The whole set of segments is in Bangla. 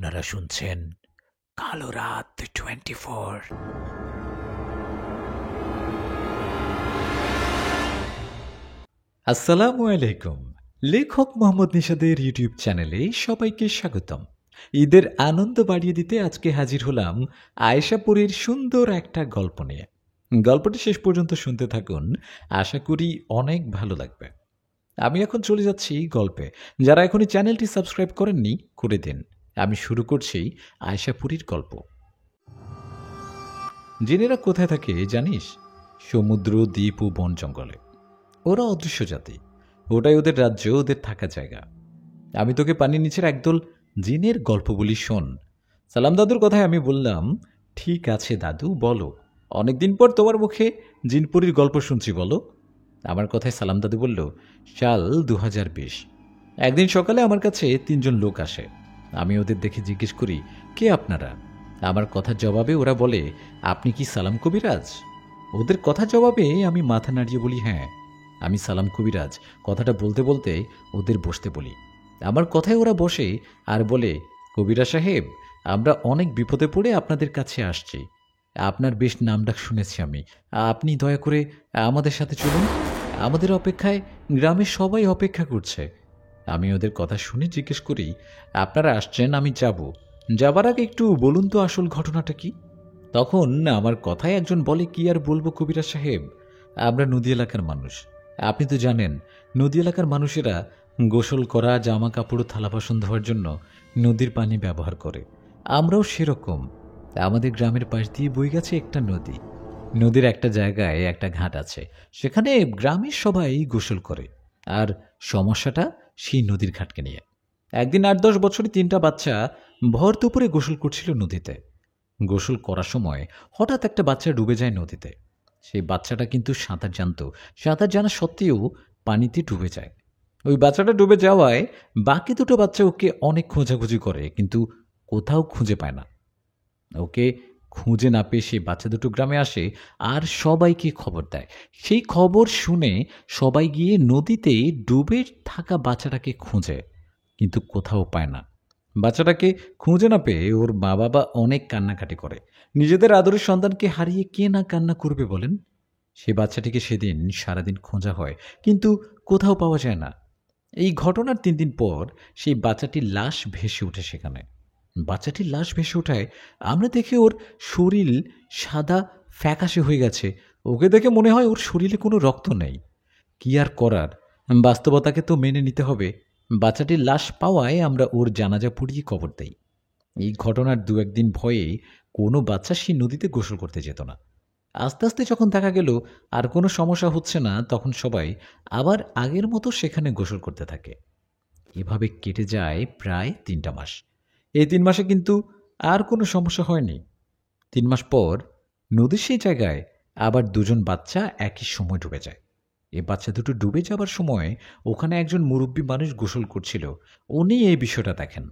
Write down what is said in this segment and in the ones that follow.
আপনারা শুনছেন কালো রাত 24। আসসালামু আলাইকুম। লেখক মোহাম্মদ নিশাদের ইউটিউব চ্যানেলে সবাইকে স্বাগতম। ঈদের আনন্দ বাড়িয়ে দিতে আজকে হাজির হলাম আয়েশাপুরীর সুন্দর একটা গল্প নিয়ে। গল্পটি শেষ পর্যন্ত শুনতে থাকুন, আশা করি অনেক ভালো লাগবে। আমি এখন চলে যাচ্ছি গল্পে। যারা এখনই চ্যানেলটি সাবস্ক্রাইব করেননি করে দিন। আমি শুরু করছি আয়েশাপুরীর গল্প। জিনেরা কোথায় থাকে জানিস? সমুদ্র, দ্বীপ ও বন জঙ্গলে। ওরা অদৃশ্য জাতি, ওটাই ওদের রাজ্য, ওদের থাকা জায়গা। আমি তোকে পানির নিচের একদল জিনের গল্প বলি, শোন। সালাম দাদুর কথায় আমি বললাম, ঠিক আছে দাদু, বলো। অনেকদিন পর তোমার মুখে জিনপুরীর গল্প শুনছি, বলো। আমার কথায় সালাম দাদু বলল, সাল 2020। একদিন সকালে আমার কাছে 3জন লোক আসে। আমি ওদের দেখে জিজ্ঞেস করি, কে আপনারা? আমার কথার জবাবে ওরা বলে, আপনি কি সালাম কবিরাজ? ওদের কথার জবাবে আমি মাথা নাড়িয়ে বলি, হ্যাঁ আমি সালাম কবিরাজ। কথাটা বলতে বলতে ওদের বসতে বলি। আমার কথায় ওরা বসে আর বলে, কবিরা সাহেব, আমরা অনেক বিপদে পড়ে আপনাদের কাছে আসছি। আপনার বেশ নামডাক শুনেছি আমি। আপনি দয়া করে আমাদের সাথে চলুন। আমাদের অপেক্ষায় গ্রামের সবাই অপেক্ষা করছে। আমি ওদের কথা শুনে জিজ্ঞেস করি, আপনারা আসছেন, আমি যাব। যাবার আগে একটু বলুন তো আসল ঘটনাটা কি? তখন আমার কথায় একজন বলে, কি আর বলবো কবিরা সাহেব, আমরা নদী এলাকার মানুষ। আপনি তো জানেন, নদী এলাকার মানুষেরা গোসল করা, জামা কাপড়, থালা বাসন ধোয়ার জন্য নদীর পানি ব্যবহার করে। আমরাও সেরকম। আমাদের গ্রামের পাশ দিয়ে বয়ে গেছে একটা নদী। নদীর একটা জায়গায় একটা ঘাট আছে, সেখানে গ্রামের সবাই গোসল করে। আর সমস্যাটা সেই নদীর ঘাটকে নিয়ে। একদিন 8-10 বছরে 3টা বাচ্চা ভর দুপুরে গোসল করছিল নদীতে। গোসল করার সময় হঠাৎ একটা বাচ্চা ডুবে যায় নদীতে। সেই বাচ্চাটা কিন্তু সাঁতার জানত। সাঁতার জানা সত্ত্বেও পানিতে ডুবে যায়। ওই বাচ্চাটা ডুবে যাওয়ায় বাকি দুটো বাচ্চা ওকে অনেক খোঁজাখুঁজি করে, কিন্তু কোথাও খুঁজে পায় না। ওকে খুঁজে না পেয়ে সেই বাচ্চা দুটো গ্রামে আসে আর সবাইকে খবর দেয়। সেই খবর শুনে সবাই গিয়ে নদীতে ডুবে থাকা বাচ্চাটাকে খুঁজে, কিন্তু কোথাও পায় না। বাচ্চাটাকে খুঁজে না পেয়ে ওর মা বাবা অনেক কান্নাকাটি করে। নিজেদের আদরের সন্তানকে হারিয়ে কে না কান্না করবে বলেন? সে বাচ্চাটিকে সেদিন সারাদিন খোঁজা হয়, কিন্তু কোথাও পাওয়া যায় না। এই ঘটনার 3 দিন পর সেই বাচ্চাটির লাশ ভেসে ওঠে সেখানে। বাচ্চাটির লাশ ভেসে ওঠায় আমরা দেখে ওর শরীর সাদা ফ্যাকাশে হয়ে গেছে। ওকে দেখে মনে হয় ওর শরীরে কোনো রক্ত নেই। কি আর করার, বাস্তবতাকে তো মেনে নিতে হবে। বাচ্চাটির লাশ পাওয়ায় আমরা ওর জানাজা পড়িয়ে কবর দেই। এই ঘটনার 2-1 দিন ভয়ে কোনো বাচ্চা সেই নদীতে গোসল করতে যেত না। আস্তে আস্তে যখন দেখা গেল আর কোনো সমস্যা হচ্ছে না, তখন সবাই আবার আগের মতো সেখানে গোসল করতে থাকে। এভাবে কেটে যায় প্রায় 3টা মাস। এই 3 মাসে কিন্তু আর কোনো সমস্যা হয়নি। 3 মাস পর নদীর সেই জায়গায় আবার 2জন বাচ্চা একই সময় ডুবে যায়। এই বাচ্চা দুটো ডুবে যাবার সময় ওখানে একজন মুরব্বী মানুষ গোসল করছিল। উনি এই বিষয়টা দেখেন।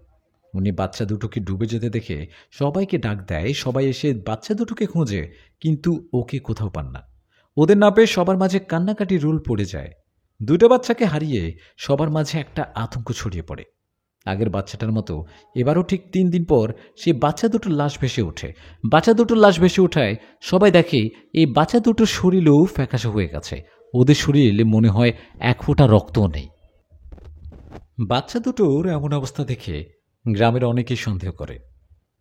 উনি বাচ্চা দুটোকে ডুবে যেতে দেখে সবাইকে ডাক দেয়। সবাই এসে বাচ্চা দুটোকে খোঁজে, কিন্তু ওকে কোথাও পান না। ওদের না পেয়ে সবার মাঝে কান্নাকাটি রোল পড়ে যায়। 2টা বাচ্চাকে হারিয়ে সবার মাঝে একটা আতঙ্ক ছড়িয়ে পড়ে। আগের বাচ্চাটার মতো এবারও ঠিক 3 দিন পর সেই বাচ্চা দুটোর লাশ ভেসে ওঠে। বাচ্চা দুটোর লাশ ভেসে ওঠায় সবাই দেখে এই বাচ্চা দুটোর শরীরেও ফ্যাকাশে হয়ে গেছে। ওদের শরীরে মনে হয় 1 ফোঁটা রক্তও নেই। বাচ্চা দুটোর এমন অবস্থা দেখে গ্রামের অনেকেই সন্দেহ করে।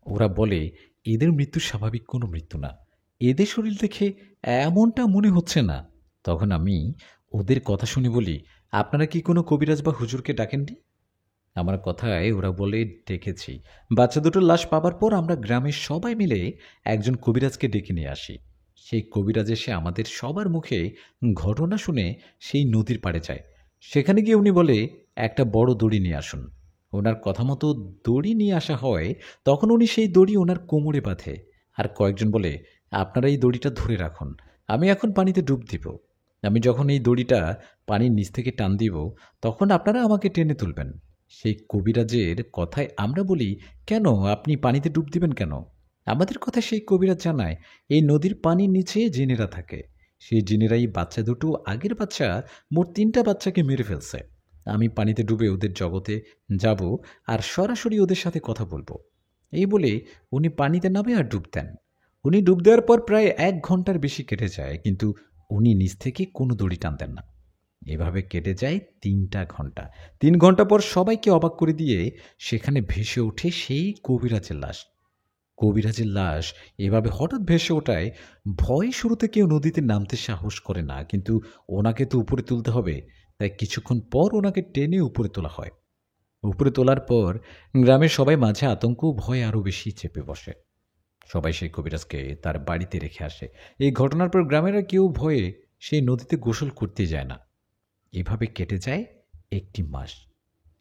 ওরা বলে, এদের মৃত্যু স্বাভাবিক কোনো মৃত্যু না, এদের শরীর দেখে এমনটা মনে হচ্ছে না। তখন আমি ওদের কথা শুনে বলি, আপনারা কি কোনো কবিরাজ বা হুজুরকে ডাকেননি? আমার কথায় ওরা বলে, ডেকেছি। বাচ্চা দুটোর লাশ পাবার পর আমরা গ্রামের সবাই মিলে একজন কবিরাজকে ডেকে নিয়ে আসি। সেই কবিরাজ এসে আমাদের সবার মুখে ঘটনা শুনে সেই নদীর পাড়ে যায়। সেখানে গিয়ে উনি বলে, একটা বড় দড়ি নিয়ে আসুন। ওনার কথা মতো দড়ি নিয়ে আসা হয়। তখন উনি সেই দড়ি ওনার কোমরে বাঁধে। আর কয়েকজন বলে, আপনারা এই দড়িটা ধরে রাখুন, আমি এখন পানিতে ডুব দিব। আমি যখন এই দড়িটা পানির নিচ থেকে টান দিব, তখন আপনারা আমাকে টেনে তুলবেন। সেই কবিরাজের কথায় আমরা বলি, কেন আপনি পানিতে ডুব দিবেন কেন? আমাদের কথা সেই কবিরাজ জানায়, এই নদীর পানির নিচে জিনেরা থাকে। সেই জিনেরাই বাচ্চা দুটো, আগের বাচ্চা মোট 3টা বাচ্চাকে মেরে ফেলছে। আমি পানিতে ডুবে ওদের জগতে যাব আর সরাসরি ওদের সাথে কথা বলবো। এই বলে উনি পানিতে নামে আর ডুব দেন। উনি ডুব দেওয়ার পর প্রায় 1 ঘন্টার বেশি কেটে যায়, কিন্তু উনি নিচ থেকে কোনো দড়ি টানতেন না। এভাবে কেটে যায় 3টা ঘন্টা। 3 ঘন্টা পর সবাইকে অবাক করে দিয়ে সেখানে ভেসে ওঠে সেই কবিরাজের লাশ। কবিরাজের লাশ এভাবে হঠাৎ ভেসে ওঠায় ভয়ে শুরুতে কেউ নদীতে নামতে সাহস করে না, কিন্তু ওনাকে তো উপরে তুলতে হবে, তাই কিছুক্ষণ পর ওনাকে টেনে উপরে তোলা হয়। উপরে তোলার পর গ্রামের সবাই মাঝে আতঙ্ক ও ভয় আরও বেশি চেপে বসে। সবাই সেই কবিরাজকে তার বাড়িতে রেখে আসে। এই ঘটনার পর গ্রামের আর কেউ ভয়ে সেই নদীতে গোসল করতে যায় না। এভাবে কেটে যায় 1টি মাস।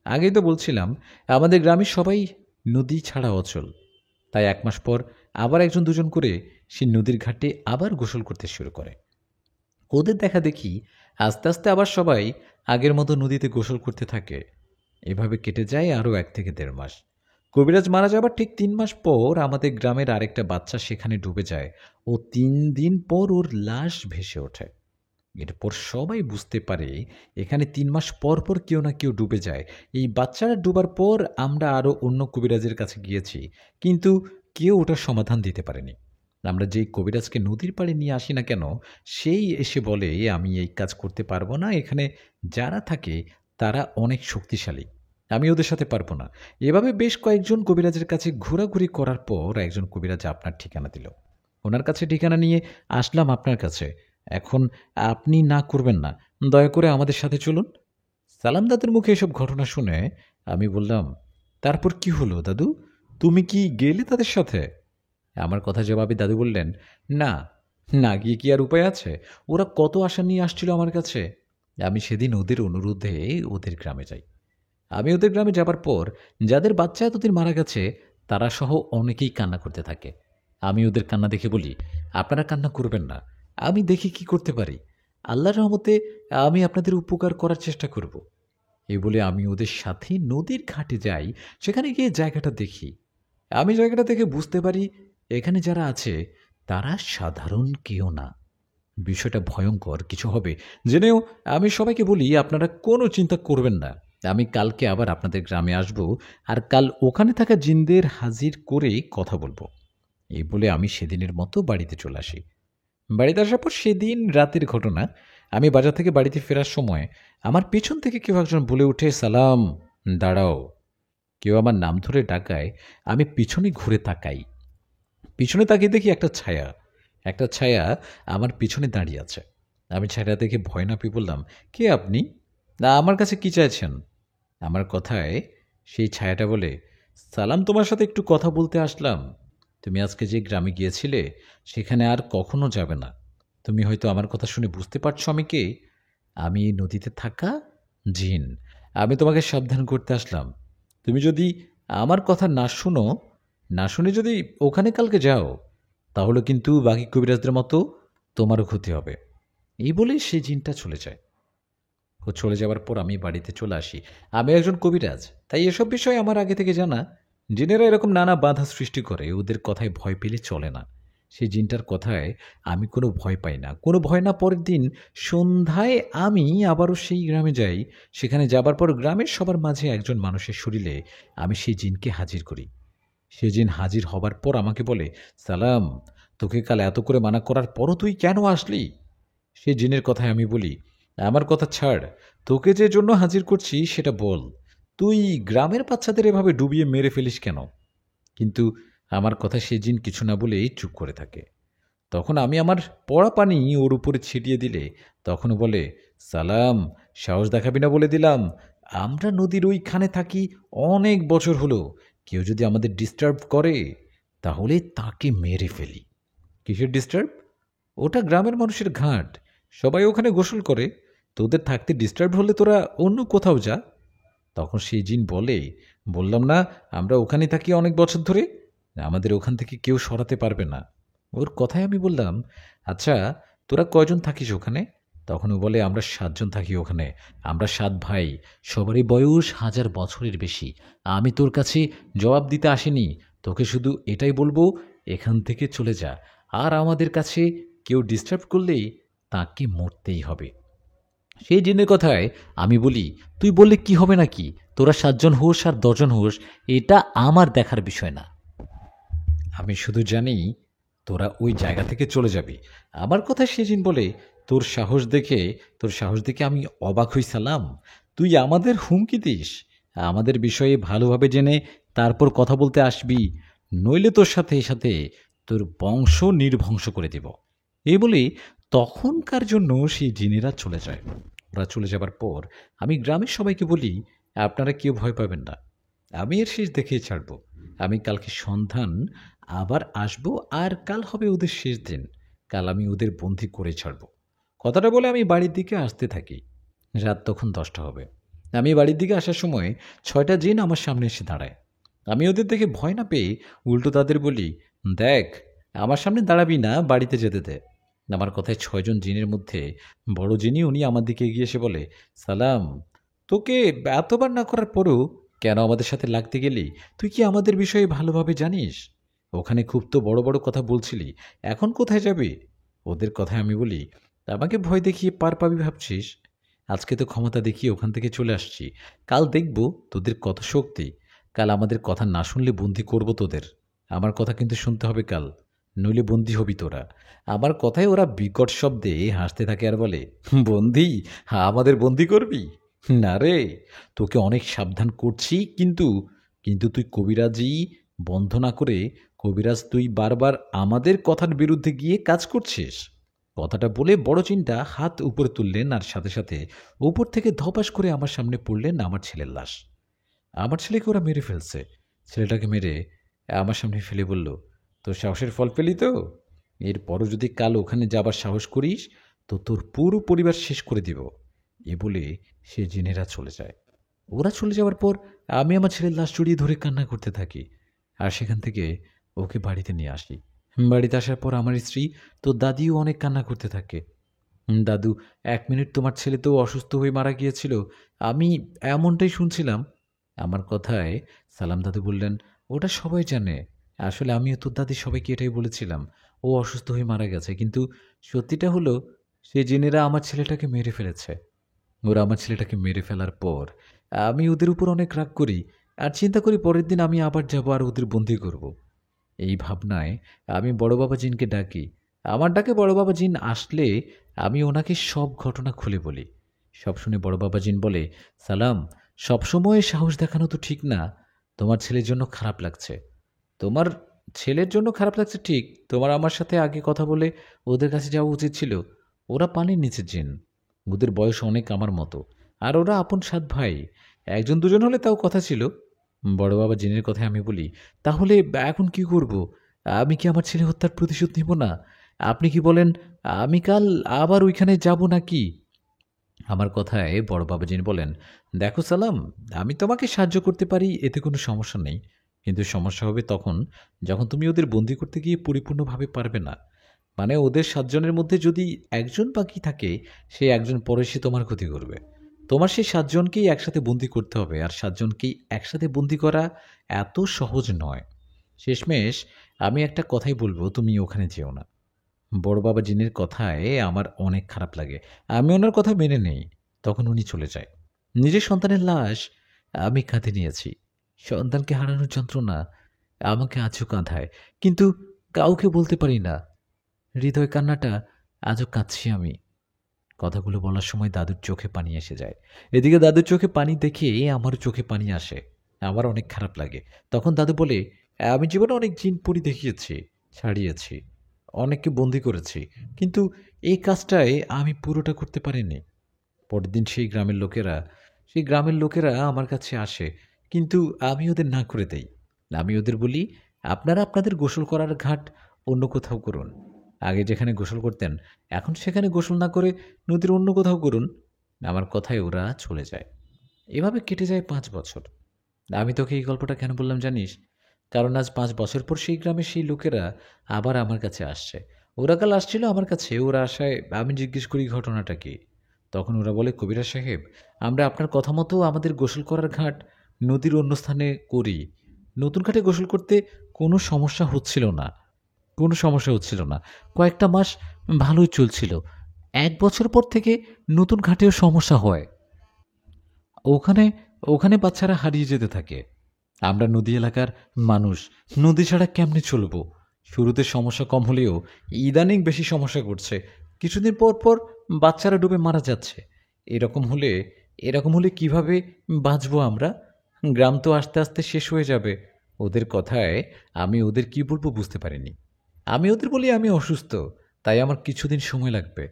আগেই তো বলছিলাম আমাদের গ্রামের সবাই নদী ছাড়া অচল। তাই 1 মাস পর আবার 1-2 জন করে সেই নদীর ঘাটে আবার গোসল করতে শুরু করে। ওদের দেখা দেখি আস্তে আস্তে আবার সবাই আগের মতো নদীতে গোসল করতে থাকে। এভাবে কেটে যায় আরও 1 থেকে 1.5 মাস। কবিরাজ মারা যাবার ঠিক 3 মাস পর আমাদের গ্রামের আরেকটা বাচ্চা সেখানে ডুবে যায় ও 3 দিন পর ওর লাশ ভেসে ওঠে। এরপর সবাই বুঝতে পারে এখানে 3 মাস পর পর কেউ না কেউ ডুবে যায়। এই বাচ্চারা ডুবার পর আমরা আরও অন্য কবিরাজের কাছে গিয়েছি, কিন্তু কেউ ওটার সমাধান দিতে পারেনি। আমরা যেই কবিরাজকে নদীর পাড়ে নিয়ে আসি না কেন, সেই এসে বলে আমি এই কাজ করতে পারবো না, এখানে যারা থাকে তারা অনেক শক্তিশালী, আমি ওদের সাথে পারবো না। এভাবে বেশ কয়েকজন কবিরাজের কাছে ঘোরাঘুরি করার পর একজন কবিরাজ আপনার ঠিকানা দিল। ওনার কাছে ঠিকানা নিয়ে আসলাম আপনার কাছে। এখন আপনি না করবেন না, দয়া করে আমাদের সাথে চলুন। সালাম দাদুর মুখে এসব ঘটনা শুনে আমি বললাম, তারপর কি হলো দাদু? তুমি কি গেলে তাদের সাথে? আমার কথা জবাবে দাদু বললেন, না, না গিয়ে কি আর উপায় আছে? ওরা কত আশা নিয়ে আসছিল আমার কাছে। আমি সেদিন ওদের অনুরোধে ওদের গ্রামে যাই। আমি ওদের গ্রামে যাবার পর যাদের বাচ্চা এতদিন মারা গেছে তারা সহ অনেকেই কান্না করতে থাকে। আমি ওদের কান্না দেখে বলি, আপনারা কান্না করবেন না, আমি দেখি কি করতে পারি। আল্লাহর রহমতে আমি আপনাদের উপকার করার চেষ্টা করব। এই বলে আমি ওদের সাথে নদীর ঘাটে যাই। সেখানে গিয়ে জায়গাটা দেখি। আমি জায়গাটা দেখে বুঝতে পারি এখানে যারা আছে তারা সাধারণ কেউ না। বিষয়টা ভয়ঙ্কর কিছু হবে জেনেও আমি সবাইকে বলি, আপনারা কোনো চিন্তা করবেন না, আমি কালকে আবার আপনাদের গ্রামে আসব, আর কাল ওখানে থাকা জিনদের হাজির করে কথা বলবো। এই বলে আমি সেদিনের মতো বাড়িতে চলে আসি। বাড়িতে আসার পর সেদিন রাতের ঘটনা, আমি বাজার থেকে বাড়িতে ফেরার সময় আমার পেছন থেকে কেউ একজন বলে উঠে, সালাম, দাঁড়াও। কেউ আমার নাম ধরে ডাকায় আমি পিছনে ঘুরে তাকাই। পিছনে তাকিয়ে দেখি একটা ছায়া আমার পিছনে দাঁড়িয়ে আছে। আমি ছায়া দেখে ভয় না পেয়ে বললাম, কে আপনি? না, আমার কাছে কি চাইছেন? আমার কথায় সেই ছায়াটা বলে, সালাম, তোমার সাথে একটু কথা বলতে আসলাম। তুমি আজকে যে গ্রামে গিয়েছিলে সেখানে আর কখনো যাবে না। তুমি হয়তো আমার কথা শুনে বুঝতে পারছো আমি কে। আমি এই নদীতে থাকা জিন। আমি তোমাকে সাবধান করতে আসলাম। তুমি যদি আমার কথা না শুনে যদি ওখানে কালকে যাও, তাহলে কিন্তু বাকি কবিরাজদের মতো তোমারও ক্ষতি হবে। এই বলে সেই জিনটা চলে যায়। ও চলে যাওয়ার পর আমি বাড়িতে চলে আসি। আমি একজন কবিরাজ, তাই এসব বিষয় আমার আগে থেকে জানা। জিনেরা এরকম নানা বাধা সৃষ্টি করে, ওদের কথায় ভয় পেলে চলে না। সেই জিনটার কথায় আমি কোনো ভয় পাই না, কোনো ভয় না। পরের দিন সন্ধ্যায় আমি আবারও সেই গ্রামে যাই। সেখানে যাবার পর গ্রামের সবার মাঝে একজন মানুষের শরীরে আমি সেই জিনকে হাজির করি। সে জিন হাজির হবার পর আমাকে বলে, সালাম, তোকে কাল এত করে মানা করার পরও তুই কেন আসলি? সে জিনের কথায় আমি বলি, আমার কথা ছাড়, তোকে যে জন্য হাজির করছি সেটা বল। তুই গ্রামের বাচ্চাদের এভাবে ডুবিয়ে মেরে ফেলিস কেন? কিন্তু আমার কথা সে জিন কিছু না বলেই চুপ করে থাকে। তখন আমি আমার পড়া পানি ওর উপরে ছিটিয়ে দিলে তখনও বলে, সালাম, সাহস দেখাবি না বলে দিলাম। আমরা নদীর ওইখানে থাকি অনেক বছর হলো। কেউ যদি আমাদের ডিস্টার্ব করে তাহলে তাকে মেরে ফেলি। কিসের ডিস্টার্ব? ওটা গ্রামের মানুষের ঘাট, সবাই ওখানে গোসল করে। তোদের থাকতে ডিস্টার্ব হলে তোরা অন্য কোথাও যা। তখন সেই জিন বলে, বললাম না আমরা ওখানে থাকি অনেক বছর ধরে, আমাদের ওখান থেকে কেউ সরাতে পারবে না। ওর কথায় আমি বললাম, আচ্ছা তোরা কয়জন থাকিস ওখানে? তখন ও বলে, আমরা 7 জন থাকি ওখানে। আমরা 7 ভাই, সবারই বয়স 1000 বছরের বেশি। আমি তোর কাছে জবাব দিতে আসিনি, তোকে শুধু এটাই বলবো, এখান থেকে চলে যা। আর আমাদের কাছে কেউ ডিস্টার্ব করলেই তাকে মরতেই হবে। সেই জিনের কথায় আমি বলি, তুই বললে কি হবে নাকি? তোরা 7 জন হোস আর 10 জন হোস, এটা আমার দেখার বিষয় না। আমি শুধু জানি তোরা ওই জায়গা থেকে চলে যাবি। আমার কথা সে জিন বলে, তোর সাহস দেখে আমি অবাক হই সালাম। তুই আমাদের হুমকি দিস, আমাদের বিষয়ে ভালোভাবে জেনে তারপর কথা বলতে আসবি, নইলে তোর সাথে সাথে তোর বংশ নির্বংশ করে দেব। এই বলে তখনকার জন্য সেই জিনেরা চলে যায়। ওরা চলে যাবার পর আমি গ্রামের সবাইকে বলি, আপনারা কেউ ভয় পাবেন না, আমি এর শেষ দেখেই ছাড়ব। আমি কালকে সন্ধান আবার আসব, আর কাল হবে ওদের শেষ দিন। কাল আমি ওদের বন্দি করে ছাড়ব। কথাটা বলে আমি বাড়ির দিকে আসতে থাকি। রাত তখন 10টা হবে। আমি বাড়ির দিকে আসার সময় 6টা জিন আমার সামনে এসে দাঁড়ায়। আমি ওদের দেখে ভয় না পেয়ে উল্টো তাদের বলি, দেখ, আমার সামনে দাঁড়াবি না, বাড়িতে যেতে দে। আমার কথায় 6জন জিনের মধ্যে বড় জিনই উনি আমার দিকে এগিয়ে এসে বলে, সালাম, তোকে এতবার না করার পরও কেন আমাদের সাথে লাগতে গেলি? তুই কি আমাদের বিষয়ে ভালোভাবে জানিস? ওখানে খুব তো বড় বড় কথা বলছিলি, এখন কোথায় যাবি? ওদের কথায় আমি বলি, আমাকে ভয় দেখিয়ে পার পাবি ভাবছিস? আজকে তো ক্ষমতা দেখিয়ে ওখান থেকে চলে আসছি, কাল দেখব তোদের কত শক্তি। কাল আমাদের কথা না শুনলে বন্দি করব তোদের। আমার কথা কিন্তু শুনতে হবে কাল, নইলে বন্দি হবি তোরা। আমার কথায় ওরা বিকট শব্দে হাসতে থাকে আর বলে, বন্দি? আমাদের বন্দি করবি? না রে, তোকে অনেক সাবধান করছি, কিন্তু কিন্তু তুই কবিরাজি বন্ধ না করে, কবিরাজ তুই বারবার আমাদের কথার বিরুদ্ধে গিয়ে কাজ করছিস। কথাটা বলে বড় চিন্তা হাত উপরে তুললেন, আর সাথে সাথে উপর থেকে ধপাস করে আমার সামনে পড়লেন আমার ছেলের লাশ। আমার ছেলেকে ওরা মেরে ফেলছে। ছেলেটাকে মেরে আমার সামনে ফেলে বলল, তোর সাহসের ফল পেলি তো? এরপরও যদি কাল ওখানে যাবার সাহস করিস তো তোর পুরো পরিবার শেষ করে দিব। এ বলে সে জিনেরা চলে যায়। ওরা চলে যাওয়ার পর আমি আমার ছেলের লাশ জড়িয়ে ধরে কান্না করতে থাকি, আর সেখান থেকে ওকে বাড়িতে নিয়ে আসি। বাড়িতে আসার পর আমার স্ত্রী তো দাদিও অনেক কান্না করতে থাকে। দাদু, 1 মিনিট তোমার ছেলে তো অসুস্থ হয়ে মারা গিয়েছিল, আমি এমনটাই শুনছিলাম। আমার কথায় সালাম দাদু বললেন, ওটা সবাই জানে। আসলে আমিও তোর দাদি সবাইকে এটাই বলেছিলাম, ও অসুস্থ হয়ে মারা গেছে, কিন্তু সত্যিটা হলো সে জিনেরা আমার ছেলেটাকে মেরে ফেলেছে। ওরা আমার ছেলেটাকে মেরে ফেলার পর আমি ওদের উপর অনেক রাগ করি, আর চিন্তা করি পরের দিন আমি আবার যাব আর ওদের বন্দি করব। এই ভাবনায় আমি বড় বাবা জিনকে ডাকি। আমার ডাকে বড় বাবা জিন আসলে আমি ওনাকে সব ঘটনা খুলে বলি। সব শুনে বড় বাবা জিন বলে, সালাম, সবসময় সাহস দেখানো তো ঠিক না। তোমার ছেলের জন্য খারাপ লাগছে। তোমার ছেলের জন্য খারাপ লাগছে ঠিক, তোমার আমার সাথে আগে কথা বলে ওদের কাছে যাওয়া উচিত ছিল। ওরা পানির নিচে জিন, ওদের বয়স অনেক আমার মতো, আর ওরা আপন 7 ভাই। একজন দুজন হলে তাও কথা ছিল। বড় বাবা জিনের কথায় আমি বলি, তাহলে এখন কি করব? আমি কি আমার ছেলে হত্যার প্রতিশোধ নিব না? আপনি কি বলেন, আমি কাল আবার ওইখানে যাব নাকি? আমার কথায় বড় বাবাজিন বলেন, দেখো সালাম, আমি তোমাকে সাহায্য করতে পারি, এতে কোনো সমস্যা নেই, কিন্তু সমস্যা হবে তখন যখন তুমি ওদের বন্দি করতে গিয়ে পরিপূর্ণভাবে পারবে না। মানে ওদের 7জনের মধ্যে যদি একজন বাকি থাকে, সেই একজন পরে সে তোমার ক্ষতি করবে। তোমার সেই 7জনকেই একসাথে বন্দি করতে হবে, আর 7জনকেই একসাথে বন্দি করা এত সহজ নয়। শেষমেশ আমি একটা কথাই বলবো, তুমি ওখানে যেও না। বড় বাবা জিনের কথায় আমার অনেক খারাপ লাগে। আমি ওনার কথা মেনে নেই। তখন উনি চলে যায়। নিজের সন্তানের লাশ আমি কাঁধে নিয়েছি। সন্তানকে হারানোর যন্ত্রণা আমাকে আজও কাঁধায়, কিন্তু কাউকে বলতে পারি না। হৃদয় কান্নাটা আজও কাঁদছি আমি। কথাগুলো বলার সময় দাদুর চোখে পানি এসে যায়। এদিকে দাদুর চোখে পানি দেখে আমারও চোখে পানি আসে। আমার অনেক খারাপ লাগে। তখন দাদু বলে, আমি জীবনে অনেক জিন পরি দেখিয়েছি, ছাড়িয়েছি, অনেককে বন্দি করেছি, কিন্তু এই কাজটায় আমি পুরোটা করতে পারিনি। পরের দিন সেই গ্রামের লোকেরা আমার কাছে আসে, কিন্তু আমি ওদের না করে দেই। আমি ওদের বলি, আপনারা আপনাদের গোসল করার ঘাট অন্য কোথাও করুন। আগে যেখানে গোসল করতেন এখন সেখানে গোসল না করে নদীর অন্য কোথাও করুন। আমার কথায় ওরা চলে যায়। এভাবে কেটে যায় 5 বছর। আমি তোকে এই গল্পটা কেন বললাম জানিস? কারণ আজ 5 বছর পর সেই গ্রামের সেই লোকেরা আবার আমার কাছে আসছে। ওরা কাল আসছিল আমার কাছে, ওরা আসায় আমি জিজ্ঞেস করি ঘটনাটা কি। তখন ওরা বলে, কবিরা সাহেব, আমরা আপনার কথা মতো আমাদের গোসল করার ঘাট নদীর অন্য স্থানে করি। নতুন ঘাটে গোসল করতে কোনো সমস্যা হচ্ছিল না, কয়েকটা মাস ভালোই চলছিল। 1 বছর পর থেকে নতুন ঘাটেও সমস্যা হয়। ওখানে ওখানে বাচ্চারা হারিয়ে যেতে থাকে। আমরা নদী এলাকার মানুষ, নদী ছাড়া কেমনে চলবো? শুরুতে সমস্যা কম হলেও ইদানিং বেশি সমস্যা করছে। কিছুদিন পর পর বাচ্চারা ডুবে মারা যাচ্ছে। এরকম হলে এরকম হলে কিভাবে বাঁচবো আমরা? গ্রাম তো আস্তে আস্তে শেষ হয়ে যাবে। ওদের কথায় আমি ওদের কি বলবো বুঝতে পারিনি। আমি ওদের বলি আমি অসুস্থ, তাই আমার কিছুদিন সময় লাগবে।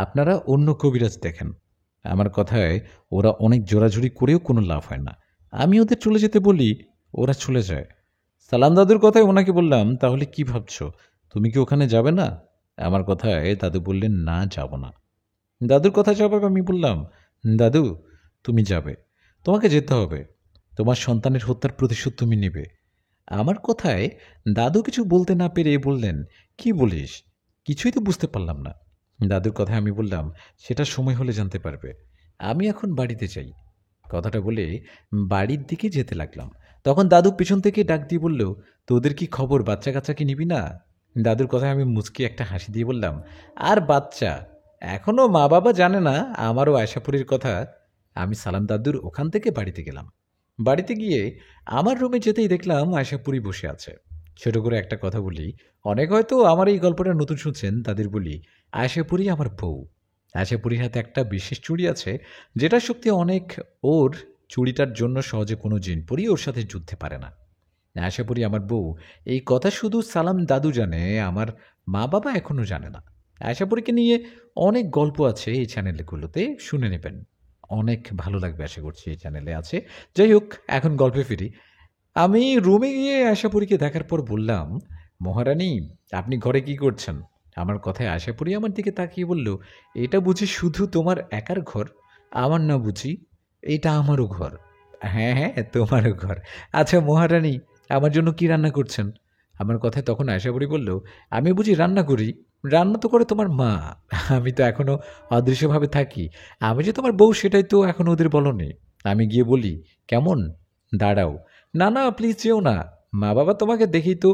আপনারা অন্য কবিরাজ দেখেন। আমার কথায় ওরা অনেক জোরাজুরি করেও কোনো লাভ হয় না। আমি ওদের চলে যেতে বলি, ওরা চলে যায়। সালাম দাদুর কথায় ওনাকে বললাম, তাহলে কি ভাবছো? তুমি কি ওখানে যাবে না? আমার কথায় দাদু বললেন, না, যাব না। দাদুর কথা জবাবে আমি বললাম, দাদু, তুমি যাবে, তোমাকে যেতে হবে। তোমার সন্তানের হত্যার প্রতিশোধ তুমি নেবে। আমার কথায় দাদু কিছু বলতে না পেরে বললেন, কি বলিস? কিছুই তো বুঝতে পারলাম না। দাদুর কথায় আমি বললাম, সেটা সময় হলে জানতে পারবে। আমি এখন বাড়িতে চাই। কথাটা বলে বাড়ির দিকে যেতে লাগলাম। তখন দাদু পিছন থেকে ডাক দিয়ে বলল, তোদের কি খবর? বাচ্চা কাচ্চা কি নিবি না? দাদুর কথায় আমি মুচকি একটা হাসি দিয়ে বললাম, আর বাচ্চা? এখনও মা বাবা জানে না আমারও আয়সাপুরীর কথা। আমি সালাম দাদুর ওখান থেকে বাড়িতে গেলাম। বাড়িতে গিয়ে আমার রুমে যেতেই দেখলাম আয়সাপুরী বসে আছে। ছোট করে একটা কথা বলি, অনেক হয়তো আমার এই গল্পটা নতুন শুনছেন, তাদের বলি, আয়সাপুরী আমার বউ। আয়সাপুরীর হাতে একটা বিশেষ চুড়ি আছে, যেটা শক্তি অনেক। ওর চুড়িটার জন্য সহজে কোনো জিনপরি ওর সাথে যুদ্ধে পারে না। আশাপুরি আমার বউ, এই কথা শুধু সালাম দাদু জানে, আমার মা বাবা এখনও জানে না। আশাপুরীকে নিয়ে অনেক গল্প আছে এই চ্যানেলগুলোতে, শুনে নেবেন। অনেক ভালো লাগবে আশা করছি এই চ্যানেলে আছে। যাই হোক, এখন গল্পে ফিরি। আমি রুমে গিয়ে আশাপুরীকে দেখার পর বললাম, মহারানী, আপনি ঘরে কি করছেন? আমার কথায় আশাপুরী আমার দিকে তাকিয়ে বলল, এটা বুঝি শুধু তোমার একার ঘর? আমার না বুঝি, এটা আমারও ঘর। হ্যাঁ হ্যাঁ, তোমারও ঘর। আচ্ছা মহারানী, আমার জন্য কি রান্না করছেন? আমার কথায় তখন আশাপুরী বলল, আমি বুঝি রান্না করি? রান্না তো করে তোমার মা। আমি তো এখনও অদৃশ্যভাবে থাকি। আমি যে তোমার বউ সেটাই তো এখনও ওদের বলনি। আমি গিয়ে বলি, কেমন? দাঁড়াও, না না, প্লিজ যেও না। মা বাবা তোমাকে দেখেই তো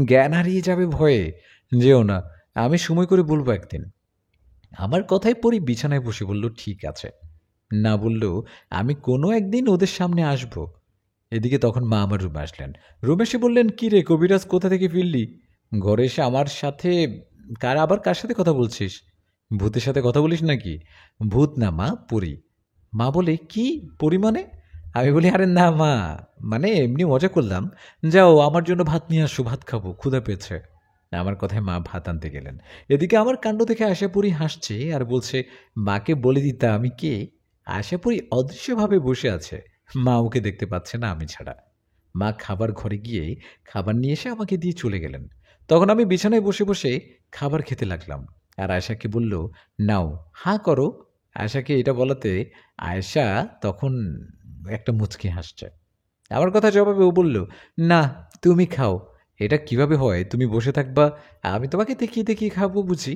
জ্ঞান হারিয়ে যাবে ভয়ে। যেও না, আমি সময় করে বলবো একদিন। আমার কথায় পরি বিছানায় বসে বলল, ঠিক আছে। না বললেও আমি কোনো একদিন ওদের সামনে আসব। এদিকে তখন মা আমার রুমে আসলেন। রুমে এসে বললেন, কি রে কবিরাজ, কোথা থেকে ফিরলি? ঘরে এসে আমার সাথে কার সাথে কথা বলছিস? ভূতের সাথে কথা বলিস নাকি? ভূত না মা, পরি। মা বলে, কি পরি মানে? আমি বলি, আরে না মা, মানে এমনি মজা করলাম। যাও আমার জন্য ভাত নিয়ে আসো, ভাত খাবো, ক্ষুধা পেয়েছে। আমার কথায় মা ভাত আনতে গেলেন। এদিকে আমার কাণ্ড দেখে আশাপুরী হাসছে আর বলছে, মাকে বলে দিতা আমি কে। আশাপুরী অদৃশ্যভাবে বসে আছে। মা ওকে দেখতে পাচ্ছে না আমি ছাড়া। মা খাবার ঘরে গিয়ে খাবার নিয়ে এসে আমাকে দিয়ে চলে গেলেন। তখন আমি বিছানায় বসে বসে খাবার খেতে লাগলাম। আর আয়শাকে বলল, নাও হাঁ করো। আয়শাকে এটা বলাতে আয়েশা তখন একটা মুচকি হাসছে। আমার কথা জবাবে ও বলল, না, তুমি খাও। এটা কিভাবে হয়? তুমি বসে থাকবা, আমি তোমাকে দেখিয়ে দেখিয়ে খাবো বুঝি?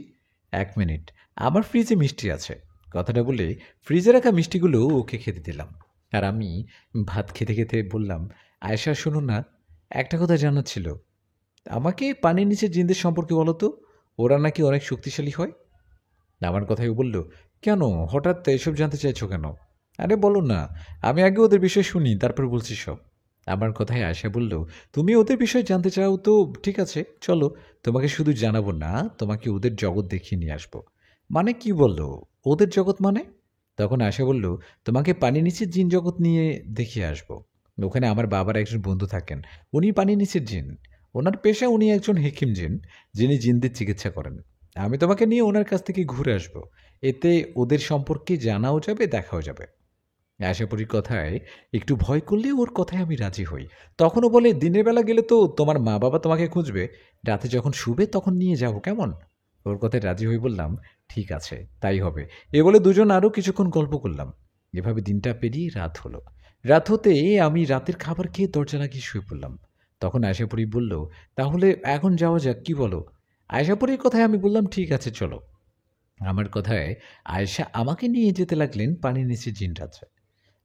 1 মিনিট, আমার ফ্রিজে মিষ্টি আছে। কথাটা বলে ফ্রিজে রাখা মিষ্টিগুলো ওকে খেতে দিলাম। আর আমি ভাত খেতে খেতে বললাম, আয়েশা শোনো না, একটা কথা জানার ছিল। আমাকে পানির নিচে জিনদের সম্পর্কে বলো তো, ওরা নাকি অনেক শক্তিশালী হয়। আমার কথাই ও বলল, কেন হঠাৎ এসব জানতে চাইছো কেন? আরে বলো না, আমি আগে ওদের বিষয় শুনি, তারপর বলছি সব। আমার কথায় আয়শা বলল, তুমি ওদের বিষয় জানতে চাও তো ঠিক আছে, চলো, তোমাকে শুধু জানাবো না, তোমাকে ওদের জগৎ দেখিয়ে নিয়ে আসবো। মানে কি বললো? ওদের জগৎ মানে? তখন আয়শা বলল, তোমাকে পানির নিচের জিন জগৎ নিয়ে দেখিয়ে আসবো। ওখানে আমার বাবার একজন বন্ধু থাকেন, উনি পানির নিচের জিন। ওনার পেশা, উনি একজন হেকিম জিন, যিনি জিনদের চিকিৎসা করেন। আমি তোমাকে নিয়ে ওনার কাছ থেকে ঘুরে আসব। এতে ওদের সম্পর্কে জানাও যাবে, দেখাও যাবে। আশাপুরীর কথায় একটু ভয় করলে ওর কথায় আমি রাজি হই। তখনও বলে, দিনের বেলা গেলে তো তোমার মা বাবা তোমাকে খুঁজবে, রাতে যখন শুবে তখন নিয়ে যাব, কেমন? ওর কথায় রাজি হই, বললাম, ঠিক আছে, তাই হবে। এ বলে দুজন আরও কিছুক্ষণ গল্প করলাম। এভাবে দিনটা পেরিয়ে রাত হলো। রাত হতে আমি রাতের খাবার খেয়ে দরজা লাগিয়ে শুয়ে পড়লাম। তখন আশাপুরী বলল, তাহলে এখন যাওয়া যাক, কি বলো? আয়শাপুরীর কথায় আমি বললাম, ঠিক আছে চলো। আমার কথায় আয়েশা আমাকে নিয়ে যেতে লাগলেন পানির নিচে জিন রাজ্যে।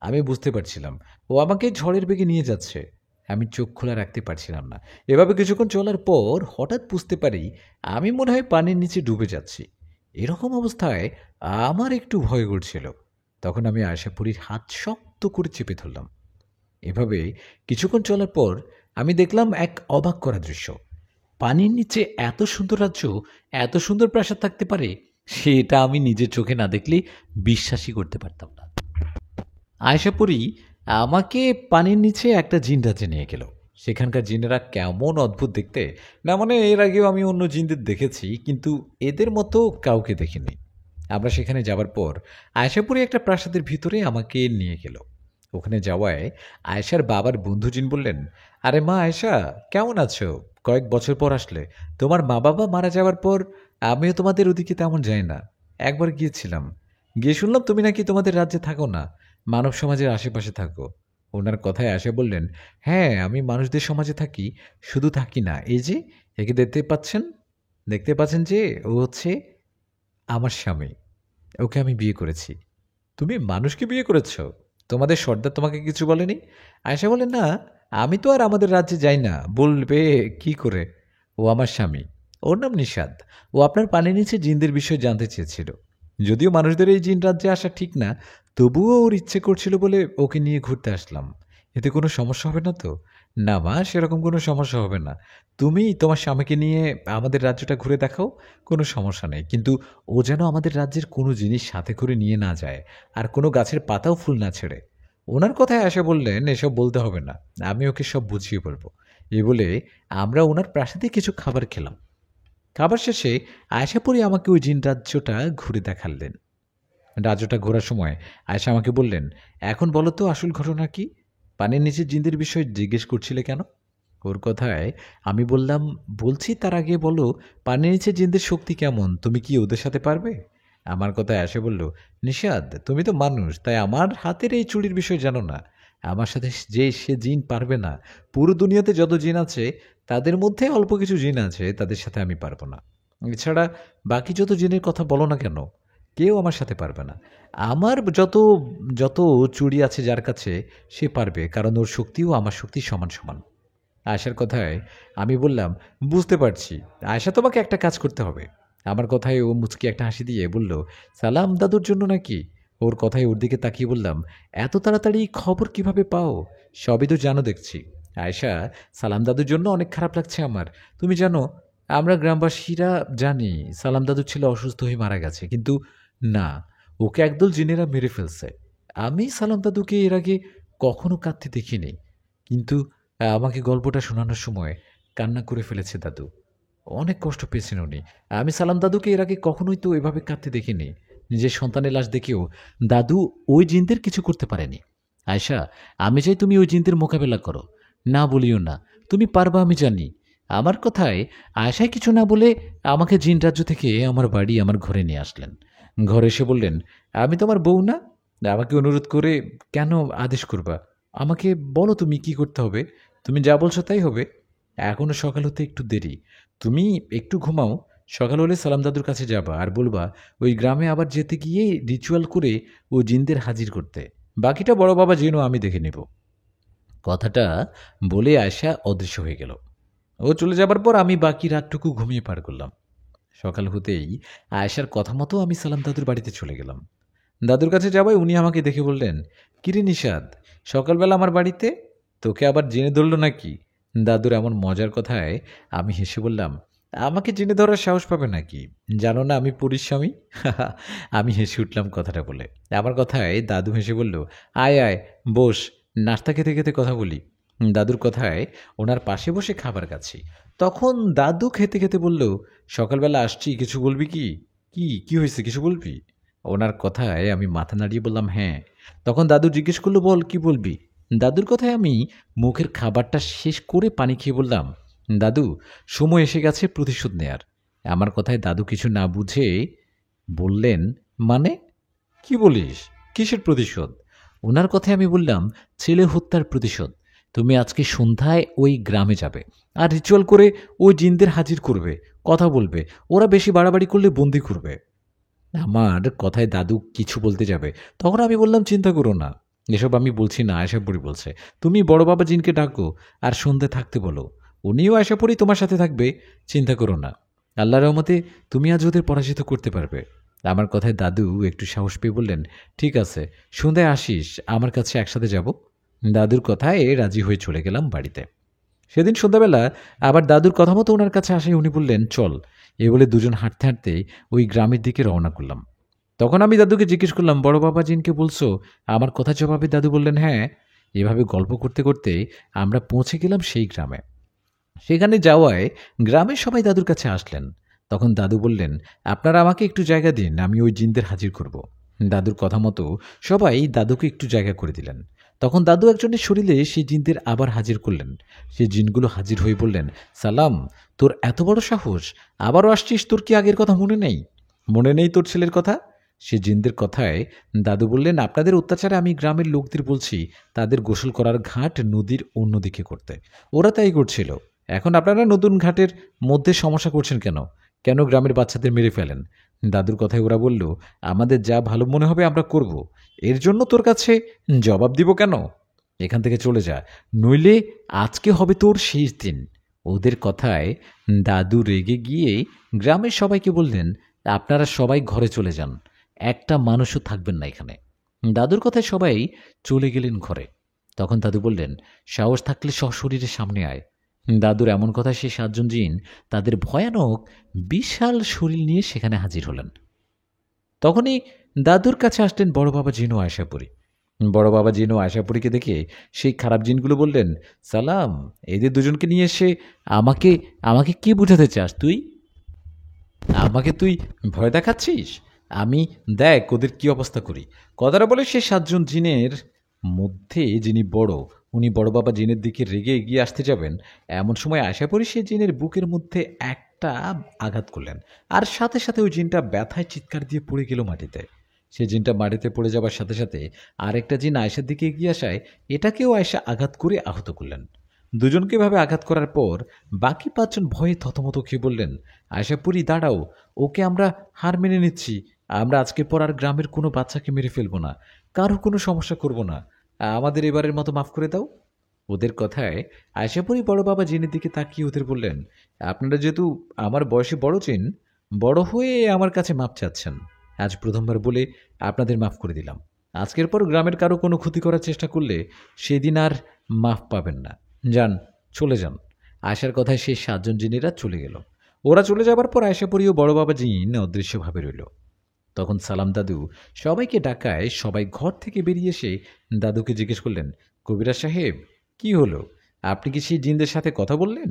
আমি বুঝতে পারছিলাম ও আমাকে ঝড়ের বেগে নিয়ে যাচ্ছে। আমি চোখ খোলা রাখতে পারছিলাম না। এভাবে কিছুক্ষণ চলার পর হঠাৎ বুঝতে পারি আমি মনে হয় পানির নিচে ডুবে যাচ্ছি। এরকম অবস্থায় আমার একটু ভয় করছিল। তখন আমি আয়শাপুরীর হাত শক্ত করে চেপে ধরলাম। এভাবে কিছুক্ষণ চলার পর আমি দেখলাম এক অবাক করা দৃশ্য। পানির নিচে এত সুন্দর রাজ্য, এত সুন্দর প্রাসাদ থাকতে পারে, সেটা আমি নিজের চোখে না দেখলে বিশ্বাসই করতে পারতাম না। আয়শাপুরী আমাকে পানির নিচে একটা জিন রাজ্যে নিয়ে গেল। সেখানকার জিনেরা কেমন অদ্ভুত দেখতে! না মানে এর আগেও আমি অন্য জিনদের দেখেছি, কিন্তু এদের মতো কাউকে দেখিনি। আমরা সেখানে যাওয়ার পর আয়শাপুরী একটা প্রাসাদের ভিতরে আমাকে নিয়ে গেল। ওখানে যাওয়ায় আয়েশার বাবার বন্ধু জিন বললেন, আরে মা আয়েশা, কেমন আছো? কয়েক বছর পর আসলে। তোমার মা বাবা মারা যাওয়ার পর আমিও তোমাদের ওদিকে তেমন যাই না। একবার গিয়েছিলাম, গিয়ে শুনলাম তুমি নাকি তোমাদের রাজ্যে থাকো না, মানব সমাজের আশেপাশে থাকো। ওনার কথায় আশা বললেন, হ্যাঁ আমি মানুষদের সমাজে থাকি, শুধু থাকি না, এই যে একে দেখতে পাচ্ছেন যে ও হচ্ছে আমার স্বামী, ওকে আমি বিয়ে করেছি। তুমি মানুষকে বিয়ে করেছ? তোমাদের সর্দার তোমাকে কিছু বলেনি? আয়েশা বলেন, না আমি তো আর আমাদের রাজ্যে যাই না, বলবে কি করে? ও আমার স্বামী, ওর নাম নিষাদ। ও আপনার পানির নিচে জিনদের বিষয়ে জানতে চেয়েছিল। যদিও মানুষদের এই জিন রাজ্যে আসা ঠিক না, তবুও ওর ইচ্ছে করছিল বলে ওকে নিয়ে ঘুরতে আসলাম। এতে কোনো সমস্যা হবে না তো? না মা, সেরকম কোনো সমস্যা হবে না। তুমি তোমার স্বামীকে নিয়ে আমাদের রাজ্যটা ঘুরে দেখাও, কোনো সমস্যা নেই। কিন্তু ও যেন আমাদের রাজ্যের কোনো জিনিস সাথে করে নিয়ে না যায়, আর কোনো গাছের পাতাও ফুল না ছেড়ে। ওনার কথায় আশা বললেন, এসব বলতে হবে না, আমি ওকে সব বুঝিয়ে বলবো। এই বলে আমরা ওনার প্রাসাদে কিছু খাবার খেলাম। খাবার শেষে আয়শাপুরী আমাকে ওই জিন রাজ্যটা ঘুরে দেখালেন। রাজ্যটা ঘোরার সময় আয়েশা আমাকে বললেন, এখন বলো তো আসল ঘটনা কি? পানির নিচে জিনদের বিষয়ে জিজ্ঞেস করছিলে কেন? ওর কথায় আমি বললাম, বলছি তার আগে বলো পানির নিচে জিনদের শক্তি কেমন, তুমি কি ওদের সাথে পারবে? আমার কথায় আসে বলল, নিষাদ তুমি তো মানুষ, তাই আমার হাতের এই চুড়ির বিষয় জানো না। আমার সাথে সে জিন পারবে না। পুরো দুনিয়াতে যত জিন আছে তাদের মধ্যে অল্প কিছু জিন আছে, তাদের সাথে আমি পারবো না। এছাড়া বাকি যত জিনের কথা বলো না কেন, কেউ আমার সাথে পারবে না। আমার যত যত চুড়ি আছে যার কাছে, সে পারবে, কারণ ওর শক্তিও আমার শক্তি সমান সমান। আয়েশার কথায় আমি বললাম, বুঝতে পারছি। আয়েশা, তোমাকে একটা কাজ করতে হবে। আমার কথায় ও মুচকি একটা হাসি দিয়ে বলল, সালাম দাদুর জন্য নাকি? ওর কথায় ওর দিকে তাকিয়ে বললাম, এত তাড়াতাড়ি খবর কিভাবে পাও? সবই তো জানো দেখছি। আয়েশা, সালাম দাদুর জন্য অনেক খারাপ লাগছে আমার। তুমি জানো, আমরা গ্রামবাসীরা জানি সালাম দাদুর ছেলে অসুস্থ হয়ে মারা গেছে, কিন্তু না, ওকে একদল জিনেরা মেরে ফেলছে। আমি সালাম দাদুকে এর আগে কখনো কাঁদতে দেখিনি, কিন্তু আমাকে গল্পটা শোনানোর সময় কান্না করে ফেলেছে দাদু। অনেক কষ্ট পেয়েছেন উনি। আমি সালাম দাদুকে এর আগে কখনোই তো এভাবে কাঁদতে দেখিনি। নিজের সন্তানের লাশ দেখেও দাদু ওই জিনদের কিছু করতে পারেনি। আয়শা, আমি চাই তুমি ওই জিনদের মোকাবেলা করো। না বলিও না, তুমি পারবা আমি জানি। আমার কথায় আয়শায় কিছু না বলে আমাকে জিন রাজ্য থেকে আমার বাড়ি, আমার ঘরে নিয়ে আসলেন। ঘরে এসে বললেন, আমি তোমার বউ না? আমাকে অনুরোধ করে কেন আদেশ করবা? আমাকে বলো তুমি কি করতে হবে। তুমি যা বলছো তাই হবে। এখনও সকাল হতে একটু দেরি, তুমি একটু ঘুমাও। সকাল হলে সালাম দাদুর কাছে যাবা আর বলবা ওই গ্রামে আবার যেতে গিয়ে রিচুয়াল করে ও জিনদের হাজির করতে। বাকিটা বড় বাবা যেন আমি দেখে নেব। কথাটা বলে আয়শা অদৃশ্য হয়ে গেল। ও চলে যাবার পর আমি বাকি রাতটুকু ঘুমিয়ে পার করলাম। সকাল হতেই আয়েশার কথা মতো আমি সালাম দাদুর বাড়িতে চলে গেলাম। দাদুর কাছে যাওয়ায় উনি আমাকে দেখে বললেন, কিরে নিষাদ, সকালবেলা আমার বাড়িতে? তোকে আবার জেনে ধরলো নাকি? দাদুর এমন মজার কথায় আমি হেসে বললাম, আমাকে জেনে ধরার সাহস পাবে নাকি? জানো না আমি পরিস্বামী? আমি হেসে উঠলাম কথাটা বলে। আমার কথায় দাদু হেসে বলল, আয় আয়, বস, নাস্তা খেতে খেতে কথা বলি। দাদুর কথায় ওনার পাশে বসে খাবার খাচ্ছি। তখন দাদু খেতে খেতে বলল, সকালবেলা আসছি, কিছু বলবি কি? কি কি হয়েছে, কিছু বলবি? ওনার কথায় আমি মাথা নাড়িয়ে বললাম, হ্যাঁ। তখন দাদু জিজ্ঞেস করলো, বল কি বলবি? দাদুর কথায় আমি মুখের খাবারটা শেষ করে পানি খেয়ে বললাম, দাদু, সময় এসে গেছে প্রতিশোধ নেয়ার। আমার কথায় দাদু কিছু না বুঝে বললেন, মানে কি বলিস, কিসের প্রতিশোধ? ওনার কথায় আমি বললাম, ছেলে হত্যার প্রতিশোধ। তুমি আজকে সন্ধ্যায় ওই গ্রামে যাবে আর রিচুয়াল করে ওই জিনদের হাজির করবে, কথা বলবে, ওরা বেশি বাড়াবাড়ি করলে বন্দি করবে। আমার কথায় দাদু কিছু বলতে যাবে, তখন আমি বললাম, চিন্তা করো না, এসব আমি বলছি না, আয়শাপুরী বলছে। তুমি বড় বাবা জিনকে ডাকো আর সন্ধ্যে থাকতে বলো, উনিও আয়শাপুরী তোমার সাথে থাকবে, চিন্তা করো না। আল্লাহর রহমতে তুমি আজ ওদের পরাজিত করতে পারবে। আমার কথায় দাদু একটু সাহস পেয়ে বললেন, ঠিক আছে, সন্ধ্যায় আসিস আমার কাছে, একসাথে যাব। দাদুর কথায় রাজি হয়ে চলে গেলাম বাড়িতে। সেদিন সন্ধ্যাবেলা আবার দাদুর কথা মতো ওনার কাছে আসে। উনি বললেন, চল। এ বলে দুজন হাঁটতে হাঁটতে ওই গ্রামের দিকে রওনা করলাম। তখন আমি দাদুকে জিজ্ঞেস করলাম, বড় বাবা জিনকে বলছো? আমার কথা জবাবে দাদু বললেন, হ্যাঁ। এভাবে গল্প করতে করতে আমরা পৌঁছে গেলাম সেই গ্রামে। সেখানে যাওয়ায় গ্রামের সবাই দাদুর কাছে আসলেন। তখন দাদু বললেন, আপনারা আমাকে একটু জায়গা দিন, আমি ওই জিনদের হাজির করব। দাদুর কথা মতো সবাই দাদুকে একটু জায়গা করে দিলেন। তখন দাদু একজনের শরীরে সেই জিনদের আবার হাজির করলেন। সেই জিনগুলো হাজির হয়ে বললেন, সালাম, তোর এত বড় সাহস, আবারও আসছিস? তোর কি আগের কথা মনে নেই? মনে নেই তোর ছেলের কথা? সে জিনদের কথায় দাদু বললেন, আপনাদের অত্যাচারে আমি গ্রামের লোকদের বলছি তাদের গোসল করার ঘাট নদীর অন্যদিকে করতে। ওরা তাই করছিল। এখন আপনারা নতুন ঘাটের মধ্যে সমস্যা করছেন কেন? কেন গ্রামের বাচ্চাদের মেরে ফেলেন? দাদুর কথায় ওরা বলল, আমাদের যা ভালো মনে হবে আমরা করব। এর জন্য তোর কাছে জবাব দিব কেন? এখান থেকে চলে যা, নইলে আজকে হবে তোর শেষ দিন। ওদের কথায় দাদু রেগে গিয়ে গ্রামের সবাইকে বললেন, আপনারা সবাই ঘরে চলে যান, একটা মানুষও থাকবেন না এখানে। দাদুর কথায় সবাই চলে গেলেন ঘরে। তখন দাদু বললেন, সাহস থাকলে সশরীরে সামনে আয়। দাদুর এমন কথা সেই 7 জন জিন তাদের ভয়ানক বিশাল শরীর নিয়ে সেখানে হাজির হলেন। তখনই দাদুর কাছে আসলেন বড় বাবা জিন ও আয়শাপুরী। বড় বাবা জিন ও আয়শাপুরীকে দেখে সেই খারাপ জিনগুলো বললেন, সালাম, এদের দুজনকে নিয়ে এসে আমাকে আমাকে কি বুঝাতে চাস তুই? আমাকে তুই ভয় দেখাচ্ছিস? আমি দেখ ওদের কি অবস্থা করি। কথাটা বলে সে 7 জন জিনের মধ্যে যিনি বড়, উনি বড় বাবা জিনের দিকে রেগে এগিয়ে আসতে যাবেন, এমন সময় আশা করি সে জিনের বুকের মধ্যে একটা আঘাত করলেন। আর সাথে সাথে ওই জিনটা ব্যথায় চিৎকার দিয়ে পড়ে গেল মাটিতে। সে জিনটা মাটিতে পড়ে যাবার সাথে সাথে আরেকটা জিন আয়েশার দিকে এগিয়ে আসায় এটাকেও আয়েশা আঘাত করে আহত করলেন। দুজনকে এভাবে আঘাত করার পর বাকি 5 জন ভয়ে থতমত খেয়ে বললেন, আয়শাপুরী, দাঁড়াও, ওকে আমরা হার মেনে নিচ্ছি। আমরা আজকের পর আর গ্রামের কোনো বাচ্চাকে মেরে ফেলবো না, কারো কোনো সমস্যা করব না। আমাদের এবারের মতো মাফ করে দাও। ওদের কথায় আয়শাপুরী বড় বাবা জিনের দিকে তাকিয়ে ওদের বললেন, আপনারা যেহেতু আমার বয়সে বড় চিন, বড় হয়ে আমার কাছে মাপ চাচ্ছেন, আজ প্রথমবার বলে আপনাদের মাফ করে দিলাম। আজকের পর গ্রামের কারো কোনো ক্ষতি করার চেষ্টা করলে সেদিন আর মাফ পাবেন না। যান, চলে যান। আয়শার কথায় সেই 7 জন জিনেরা চলে গেল। ওরা চলে যাবার পর আয়শাপুরী ও বড় বাবা জিন অদৃশ্যভাবে রইল। তখন সালাম দাদু সবাইকে ডাকায় সবাই ঘর থেকে বেরিয়ে এসে দাদুকে জিজ্ঞেস করলেন, কবিরাজ সাহেব, কি হলো? আপনি কি সেই জিনদের সাথে কথা বললেন?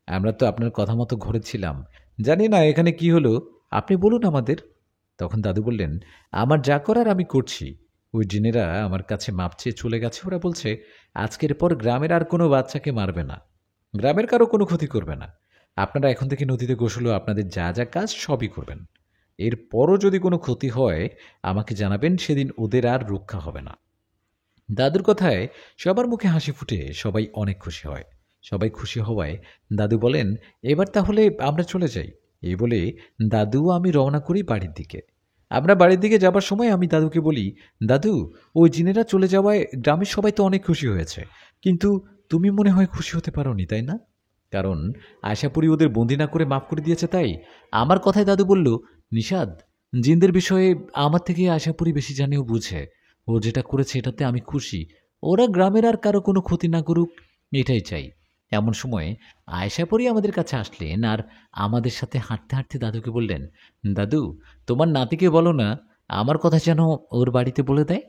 আমরা তো আপনার কথা মতো ঘরে ছিলাম, জানি না এখানে কি হলো, আপনি বলুন আমাদের। তখন দাদু বললেন, আমার যা করার আমি করছি। ওই জিনেরা আমার কাছে মাপ চেয়ে চলে গেছে। ওরা বলছে আজকের পর গ্রামের আর কোনো বাচ্চাকে মারবে না, গ্রামের কারো কোনো ক্ষতি করবে না। আপনারা এখন থেকে নদীতে গোসল ও আপনাদের যা যা কাজ সবই করবেন। এরপরও যদি কোনো ক্ষতি হয় আমাকে জানাবেন, সেদিন ওদের আর রক্ষা হবে না। দাদুর কথায় সবার মুখে হাসি ফুটে সবাই অনেক খুশি হয়। সবাই খুশি হওয়ায় দাদু বলেন, এবার তাহলে আমরা চলে যাই। এই বলে দাদু আমি রওনা করি বাড়ির দিকে। আমরা বাড়ির দিকে যাবার সময় আমি দাদুকে বলি, দাদু, ওই জিনেরা চলে যাওয়ায় গ্রামের সবাই তো অনেক খুশি হয়েছে, কিন্তু তুমি মনে হয় খুশি হতে পারোনি, তাই না? কারণ আশাপুরি ওদের বন্দি না করে মাফ করে দিয়েছে তাই। আমার কথায় দাদু বলল, নিষাদ, জিনদের বিষয়ে আমার থেকে আশাপুরি বেশি জানে ও বুঝে। ও যেটা করেছে এটাতে আমি খুশি। ওরা গ্রামের আর কারো কোনো ক্ষতি না করুক, এটাই চাই। এমন সময় আয়শাপুরি আমাদের কাছে আসলেন আর আমাদের সাথে হাঁটতে হাঁটতে দাদুকে বললেন, দাদু, তোমার নাতিকে বলো না আমার কথা যেন ওর বাড়িতে বলে দেয়।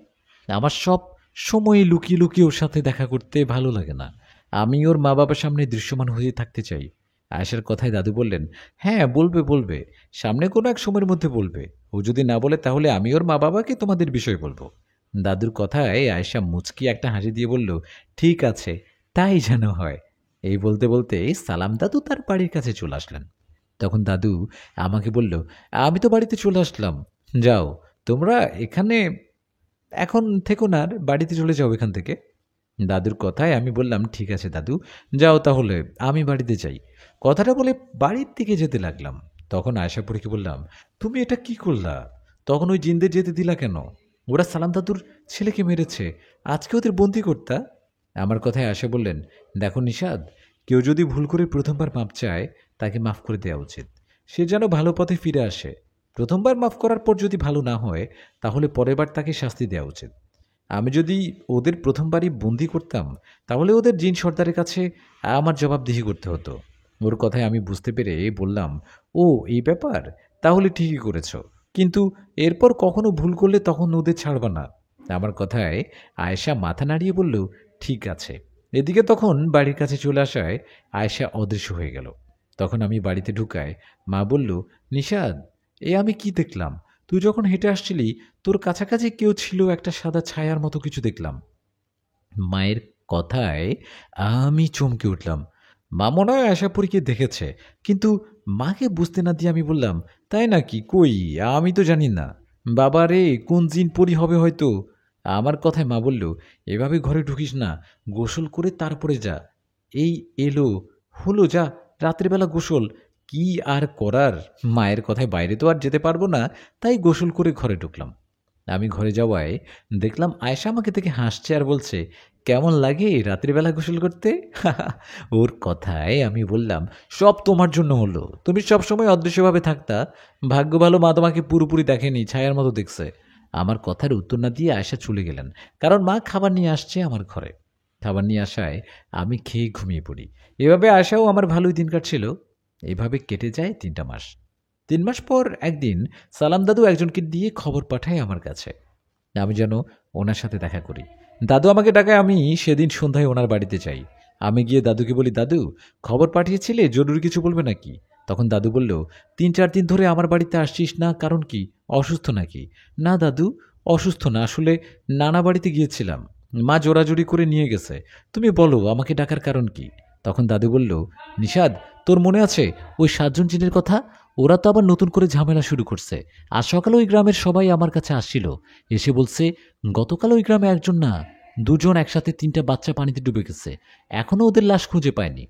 আমার সব সময় লুকিয়ে লুকিয়ে ওর সাথে দেখা করতে ভালো লাগে না। আমি ওর মা বাবার সামনে দৃশ্যমান হয়ে থাকতে চাই। আয়েশার কথায় দাদু বললেন, হ্যাঁ, বলবে বলবে, সামনে কোনো এক সময়ের মধ্যে বলবে। ও যদি না বলে তাহলে আমি ওর মা বাবাকে তোমাদের বিষয় বলবো। দাদুর কথায় আয়েশা মুচকি একটা হাসি দিয়ে বলল, ঠিক আছে, তাই যেন হয়। এই বলতে বলতে সালাম দাদু তার বাড়ির কাছে চলে আসলেন। তখন দাদু আমাকে বলল, আমি তো বাড়িতে চলে আসলাম, যাও তোমরা এখানে এখন থেকো না, আর বাড়িতে চলে যাও এখান থেকে। দাদুর কথায় আমি বললাম, ঠিক আছে দাদু, যাও তাহলে, আমি বাড়িতে যাই। কথাটা বলে বাড়ির দিকে যেতে লাগলাম। তখন আয়শাপুরীকে বললাম, তুমি এটা কি করলা? তখন ওই জিনদের যেতে দিলা কেন? ওরা সালাম দাদুর ছেলেকে মেরেছে, আজকে ওদের বন্দি করতা। আমার কথায় আয়শা বললেন, দেখো নিষাদ, কেউ যদি ভুল করে প্রথমবার মাপ চায় তাকে মাফ করে দেওয়া উচিত। সে যেন ভালো পথে ফিরে আসে। প্রথমবার মাফ করার পর যদি ভালো না হয় তাহলে পরের বার তাকে শাস্তি দেওয়া উচিত। আমি যদি ওদের প্রথমবারই বন্দি করতাম তাহলে ওদের জিন সর্দারের কাছে আমার জবাবদিহি করতে হতো। ওর কথায় আমি বুঝতে পেরে বললাম, ও এই ব্যাপার, তাহলে ঠিকই করেছ, কিন্তু এরপর কখনো ভুল করলে তখন ওদের ছাড়বা না। আমার কথায় আয়েশা মাথা নাড়িয়ে বলল, ঠিক আছে। এদিকে তখন বাড়ির কাছে চলে আসায় আয়েশা অদৃশ্য হয়ে গেল। তখন আমি বাড়িতে ঢুকায় মা বলল, নিশাদ, এ আমি কি দেখলাম? তুই যখন হেঁটে আসছিলি তোর কাছাকাছি কেউ ছিল, একটা সাদা ছায়ার মতো কিছু দেখলাম। মায়ের কথায় আমি চমকে উঠলাম। মা মনে হয় আশাপুরীকে দেখেছে, কিন্তু মাকে বুঝতে না দিয়ে আমি বললাম, তাই নাকি? কই, আমি তো জানি না। বাবা রে, কোন জিন পরি হবে হয়তো। আমার কথায় মা বলল, এভাবে ঘরে ঢুকিস না, গোসল করে তারপরে যা। এই এলো, হলো, যা, রাত্রিবেলা গোসল। কি আর করার, মায়ের কথায় বাইরে তো আর যেতে পারবো না, তাই গোসল করে ঘরে ঢুকলাম। আমি ঘরে যাওয়ায় দেখলাম আয়েশা আমাকে দেখে হাসছে আর বলছে, কেমন লাগে রাত্রিবেলা গোসল করতে? ওর কথায় আমি বললাম, সব তোমার জন্য হলো, তুমি সব সময় অদৃশ্যভাবে থাকতা। ভাগ্য ভালো মা তোমাকে পুরোপুরি দেখেনি, ছায়ার মতো দেখছে। আমার কথার উত্তর না দিয়ে আয়েশা চলে গেলেন, কারণ মা খাবার নিয়ে আসছে আমার ঘরে। খাবার নিয়ে আসায় আমি খেয়ে ঘুমিয়ে পড়ি। এভাবে আয়েশাও আমার ভালোই দিন কাটছিল। এভাবে কেটে যায় 3টা মাস। 3 মাস পর একদিন সালাম দাদু একজনকে দিয়ে খবর পাঠায় আমার কাছে, আমি যেন ওনার সাথে দেখা করি। দাদু আমাকে ডাকায়, আমি সেদিন সন্ধ্যায় ওনার বাড়িতে যাই। আমি গিয়ে দাদুকে বলি, দাদু, খবর পাঠিয়েছিলে, জরুরি কিছু বলবে নাকি? তখন দাদু বলল, 3-4 দিন ধরে আমার বাড়িতে আসছিস না, কারণ কি? অসুস্থ নাকি? না দাদু, অসুস্থ না, আসলে নানা বাড়িতে গিয়েছিলাম, মা জোরাজুরি করে নিয়ে গেছে। তুমি বলো আমাকে ডাকার কারণ কি? তখন দাদু বলল, নিষাদ, তোর মনে আছে ওই 7জন জিনের কথা? ওরা তো আবার নতুন করে ঝামেলা শুরু করছে। আজ সকালে ওই গ্রামের সবাই আমার কাছে আসছিল, এসে বলছে গতকাল ওই গ্রামে একজন না, 2জন একসাথে 3টা বাচ্চা পানিতে ডুবে গেছে, এখনও ওদের লাশ খুঁজে পায়নি।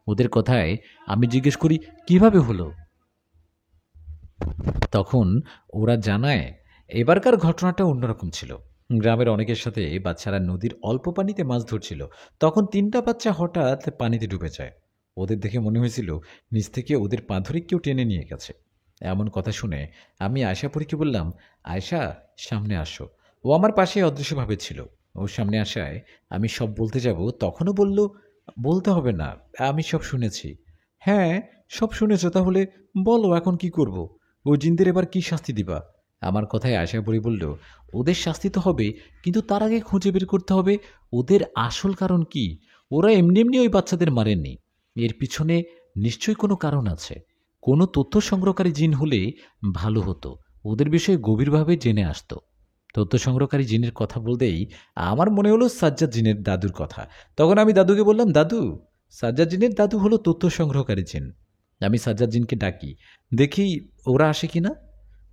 ওদের কথায় আমি জিজ্ঞেস করি, কিভাবে হলো? তখন ওরা জানায়, এবারকার ঘটনাটা অন্যরকম ছিল। গ্রামের অনেকের সাথে বাচ্চারা নদীর অল্প পানিতে মাছ ধরছিল, তখন 3টা বাচ্চা হঠাৎ পানিতে ডুবে যায়। ওদের দেখে মনে হয়েছিল নিচ থেকে ওদের পা ধরে কেউ টেনে নিয়ে গেছে। এমন কথা শুনে আমি আয়শাপুরীকে বললাম, আয়শা, সামনে আসো। ও আমার পাশে অদৃশ্যভাবে ছিল। ওর সামনে আসায় আমি সব বলতে যাব, তখনও বলল, বলতে হবে না, আমি সব শুনেছি। হ্যাঁ, সব শুনেছ, তাহলে বলো এখন কি করব? ও জিনদের এবার কি শাস্তি দিবা? আমার কথায় আশাপুরী বলল, ওদের শাস্তি তো হবে, কিন্তু তার আগে খুঁজে বের করতে হবে ওদের আসল কারণ কি। ওরা এমনি এমনি ওই বাচ্চাদের মারেননি, এর পিছনে নিশ্চয়ই কোনো কারণ আছে। কোনো তথ্য সংগ্রহকারী জিন হলে ভালো হতো, ওদের বিষয়ে গভীরভাবে জেনে আসতো। তথ্য সংগ্রহকারী জিনের কথা বলতেই আমার মনে হলো সাজ্জাদ জিনের দাদুর কথা। তখন আমি দাদুকে বললাম, দাদু, সাজ্জাদ জিনের দাদু হলো তথ্য সংগ্রহকারী জিন। আমি সাজ্জাদ জিনকে ডাকি, দেখি ওরা আসে কিনা।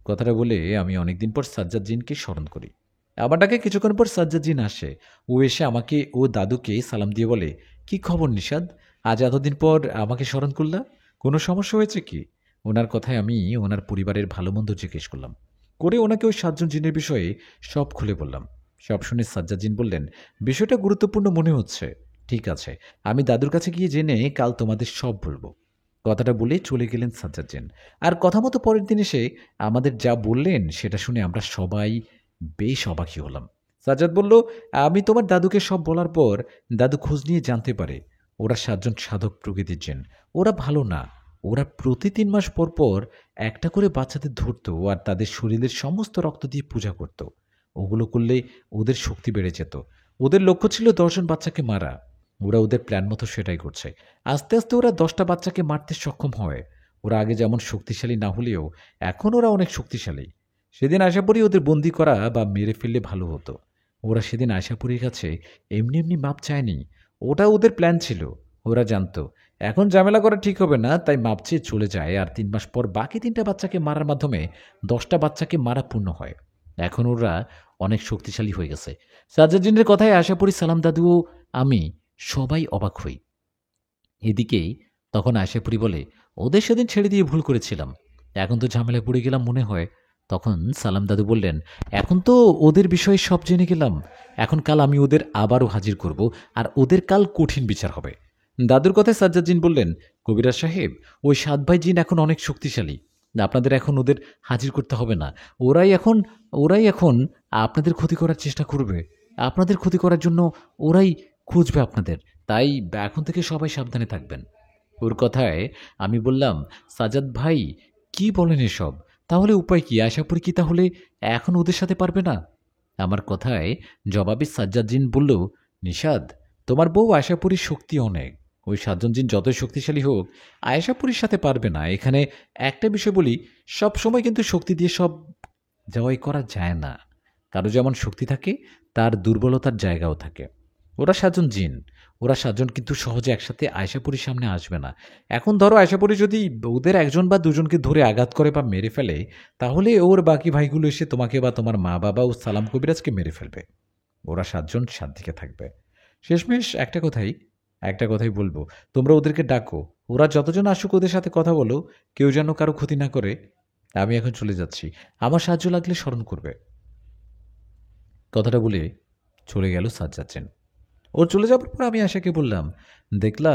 কথাটা বলে আমি অনেকদিন পর সাজ্জাদ জিনকে স্মরণ করি। আমার ডাকে কিছুক্ষণ পর সাজ্জাদ জিন আসে। ও এসে আমাকে ও দাদুকে সালাম দিয়ে বলে, কি খবর নিষাদ, আজ এতদিন পর আমাকে স্মরণ করলা? কোনো সমস্যা হয়েছে কি? ওনার কথায় আমি ওনার পরিবারের ভালো মন্দ জিজ্ঞেস করলাম, করে ওনাকে ওই 7জন জিনের বিষয়ে সব খুলে বললাম। সব শুনে সাজ্জাদ জিন বললেন, বিষয়টা গুরুত্বপূর্ণ মনে হচ্ছে। ঠিক আছে, আমি দাদুর কাছে গিয়ে জেনে কাল তোমাদের সব বলবো। কথাটা বলে চলে গেলেন সাজ্জাদ জিন। আর কথা মতো পরের দিন এসে আমাদের যা বললেন সেটা শুনে আমরা সবাই বেশ অবাকই হলাম। সাজ্জাদ বলল, আমি তোমার দাদুকে সব বলার পর দাদু খোঁজ নিয়ে জানতে পারে ওরা 7জন সাধক প্রকৃতির জিন। ওরা ভালো না, ওরা প্রতি 3 মাস পর পর একটা করে বাচ্চাদের ধরতো আর তাদের শরীরের সমস্ত রক্ত দিয়ে পূজা করত। ওগুলো করলে ওদের শক্তি বেড়ে যেত। ওদের লক্ষ্য ছিল 10জন বাচ্চাকে মারা। ওরা ওদের প্ল্যান মতো সেটাই করছে। আস্তে আস্তে ওরা 10টা বাচ্চাকে মারতে সক্ষম হয়। ওরা আগে যেমন শক্তিশালী না হলেও এখন ওরা অনেক শক্তিশালী। সেদিন আশাপুরী ওদের বন্দি করা বা মেরে ফেললে ভালো হতো। ওরা সেদিন আশাপুরীর কাছে এমনি এমনি মাপ চায়নি, ওটা ওদের প্ল্যান ছিল। ওরা জানতো এখন ঝামেলা করা ঠিক হবে না, তাই মাপ চেয়ে চলে যায়। আর 3 মাস পর বাকি 3টা বাচ্চাকে মারার মাধ্যমে 10টা বাচ্চাকে মারা পূর্ণ হয়। এখন ওরা অনেক শক্তিশালী হয়ে গেছে। সাজ্জাদ্দিনের কথায় আশাপুরী, সালাম দাদু ও আমি সবাই অবাক হই। এদিকেই তখন আশাপুরী বলে, ওদের সেদিন ছেড়ে দিয়ে ভুল করেছিলাম, এখন তো ঝামেলায় পড়ে গেলাম মনে হয়। তখন সালাম দাদু বললেন, এখন তো ওদের বিষয়ে সব জেনে গেলাম, এখন কাল আমি ওদের আবারও হাজির করব, আর ওদের কাল কঠিন বিচার হবে। দাদুর কথায় সাজ্জাদ জিন বললেন, কবিরাজ সাহেব, ওই 7 ভাই জিন এখন অনেক শক্তিশালী, আপনাদের এখন ওদের হাজির করতে হবে না। ওরাই এখন আপনাদের ক্ষতি করার চেষ্টা করবে। আপনাদের ক্ষতি করার জন্য ওরাই খুঁজবে আপনাদের। তাই এখন থেকে সবাই সাবধানে থাকবেন। ওর কথায় আমি বললাম, সাজ্জাদ ভাই কি বলেন এসব? তাহলে উপায় কি? আশাপুরি কি তাহলে এখন ওদের সাথে পারবে না? আমার কথায় জবাবে সাজ্জাদ জিন বলল, নিশাদ, তোমার বউ আশাপুরীর শক্তি অনেক। ওই 7জন জিন যতই শক্তিশালী হোক আয়শাপুরীর সাথে পারবে না। এখানে একটা বিষয় বলি, সব সময় কিন্তু শক্তি দিয়ে সব জয় করা যায় না। কারো যেমন শক্তি থাকে, তার দুর্বলতার জায়গাও থাকে। ওরা 7জন জিন, ওরা 7জন কিন্তু সহজে একসাথে আয়শাপুরীর সামনে আসবে না। এখন ধরো আয়শাপুরী যদি ওদের একজন বা দুজনকে ধরে আঘাত করে বা মেরে ফেলে, তাহলে ওর বাকি ভাইগুলো এসে তোমাকে বা তোমার মা বাবা ও সালাম কবিরাজকে মেরে ফেলবে। ওরা 7জন 7 দিকে থাকবে। শেষমেশ একটা কথাই বলবো, তোমরা ওদেরকে ডাকো, ওরা যতজন আসুক ওদের সাথে কথা বলো, কেউ যেন কারো ক্ষতি না করে। আমি এখন চলে যাচ্ছি, আমার সাহায্য লাগলে স্মরণ করবে। কথাটা বলে চলে গেল সাজ্জাদ চেন। ওর চলে যাবার পর আমি আশাকে বললাম, দেখলা,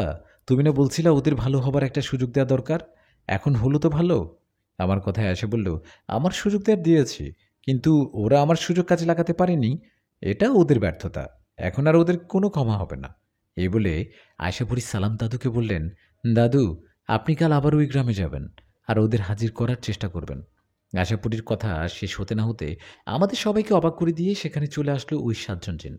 তুমি না বলছিলা ওদের ভালো হবার একটা সুযোগ দেওয়া দরকার, এখন হলো তো ভালো। আমার কথায় আশা বলল, আমার সুযোগ দেওয়ার দিয়েছি, কিন্তু ওরা আমার সুযোগ কাজে লাগাতে পারেনি, এটা ওদের ব্যর্থতা। এখন আর ওদের কোনো ক্ষমা হবে না। এই বলে আশাপুরি সালাম দাদুকে বললেন, দাদু, আপনি কাল আবার ওই গ্রামে যাবেন আর ওদের হাজির করার চেষ্টা করবেন। আশাপুরীর কথা শেষ হতে না হতে আমাদের সবাইকে অবাক করে দিয়ে সেখানে চলে আসলো ওই 7জন জিন।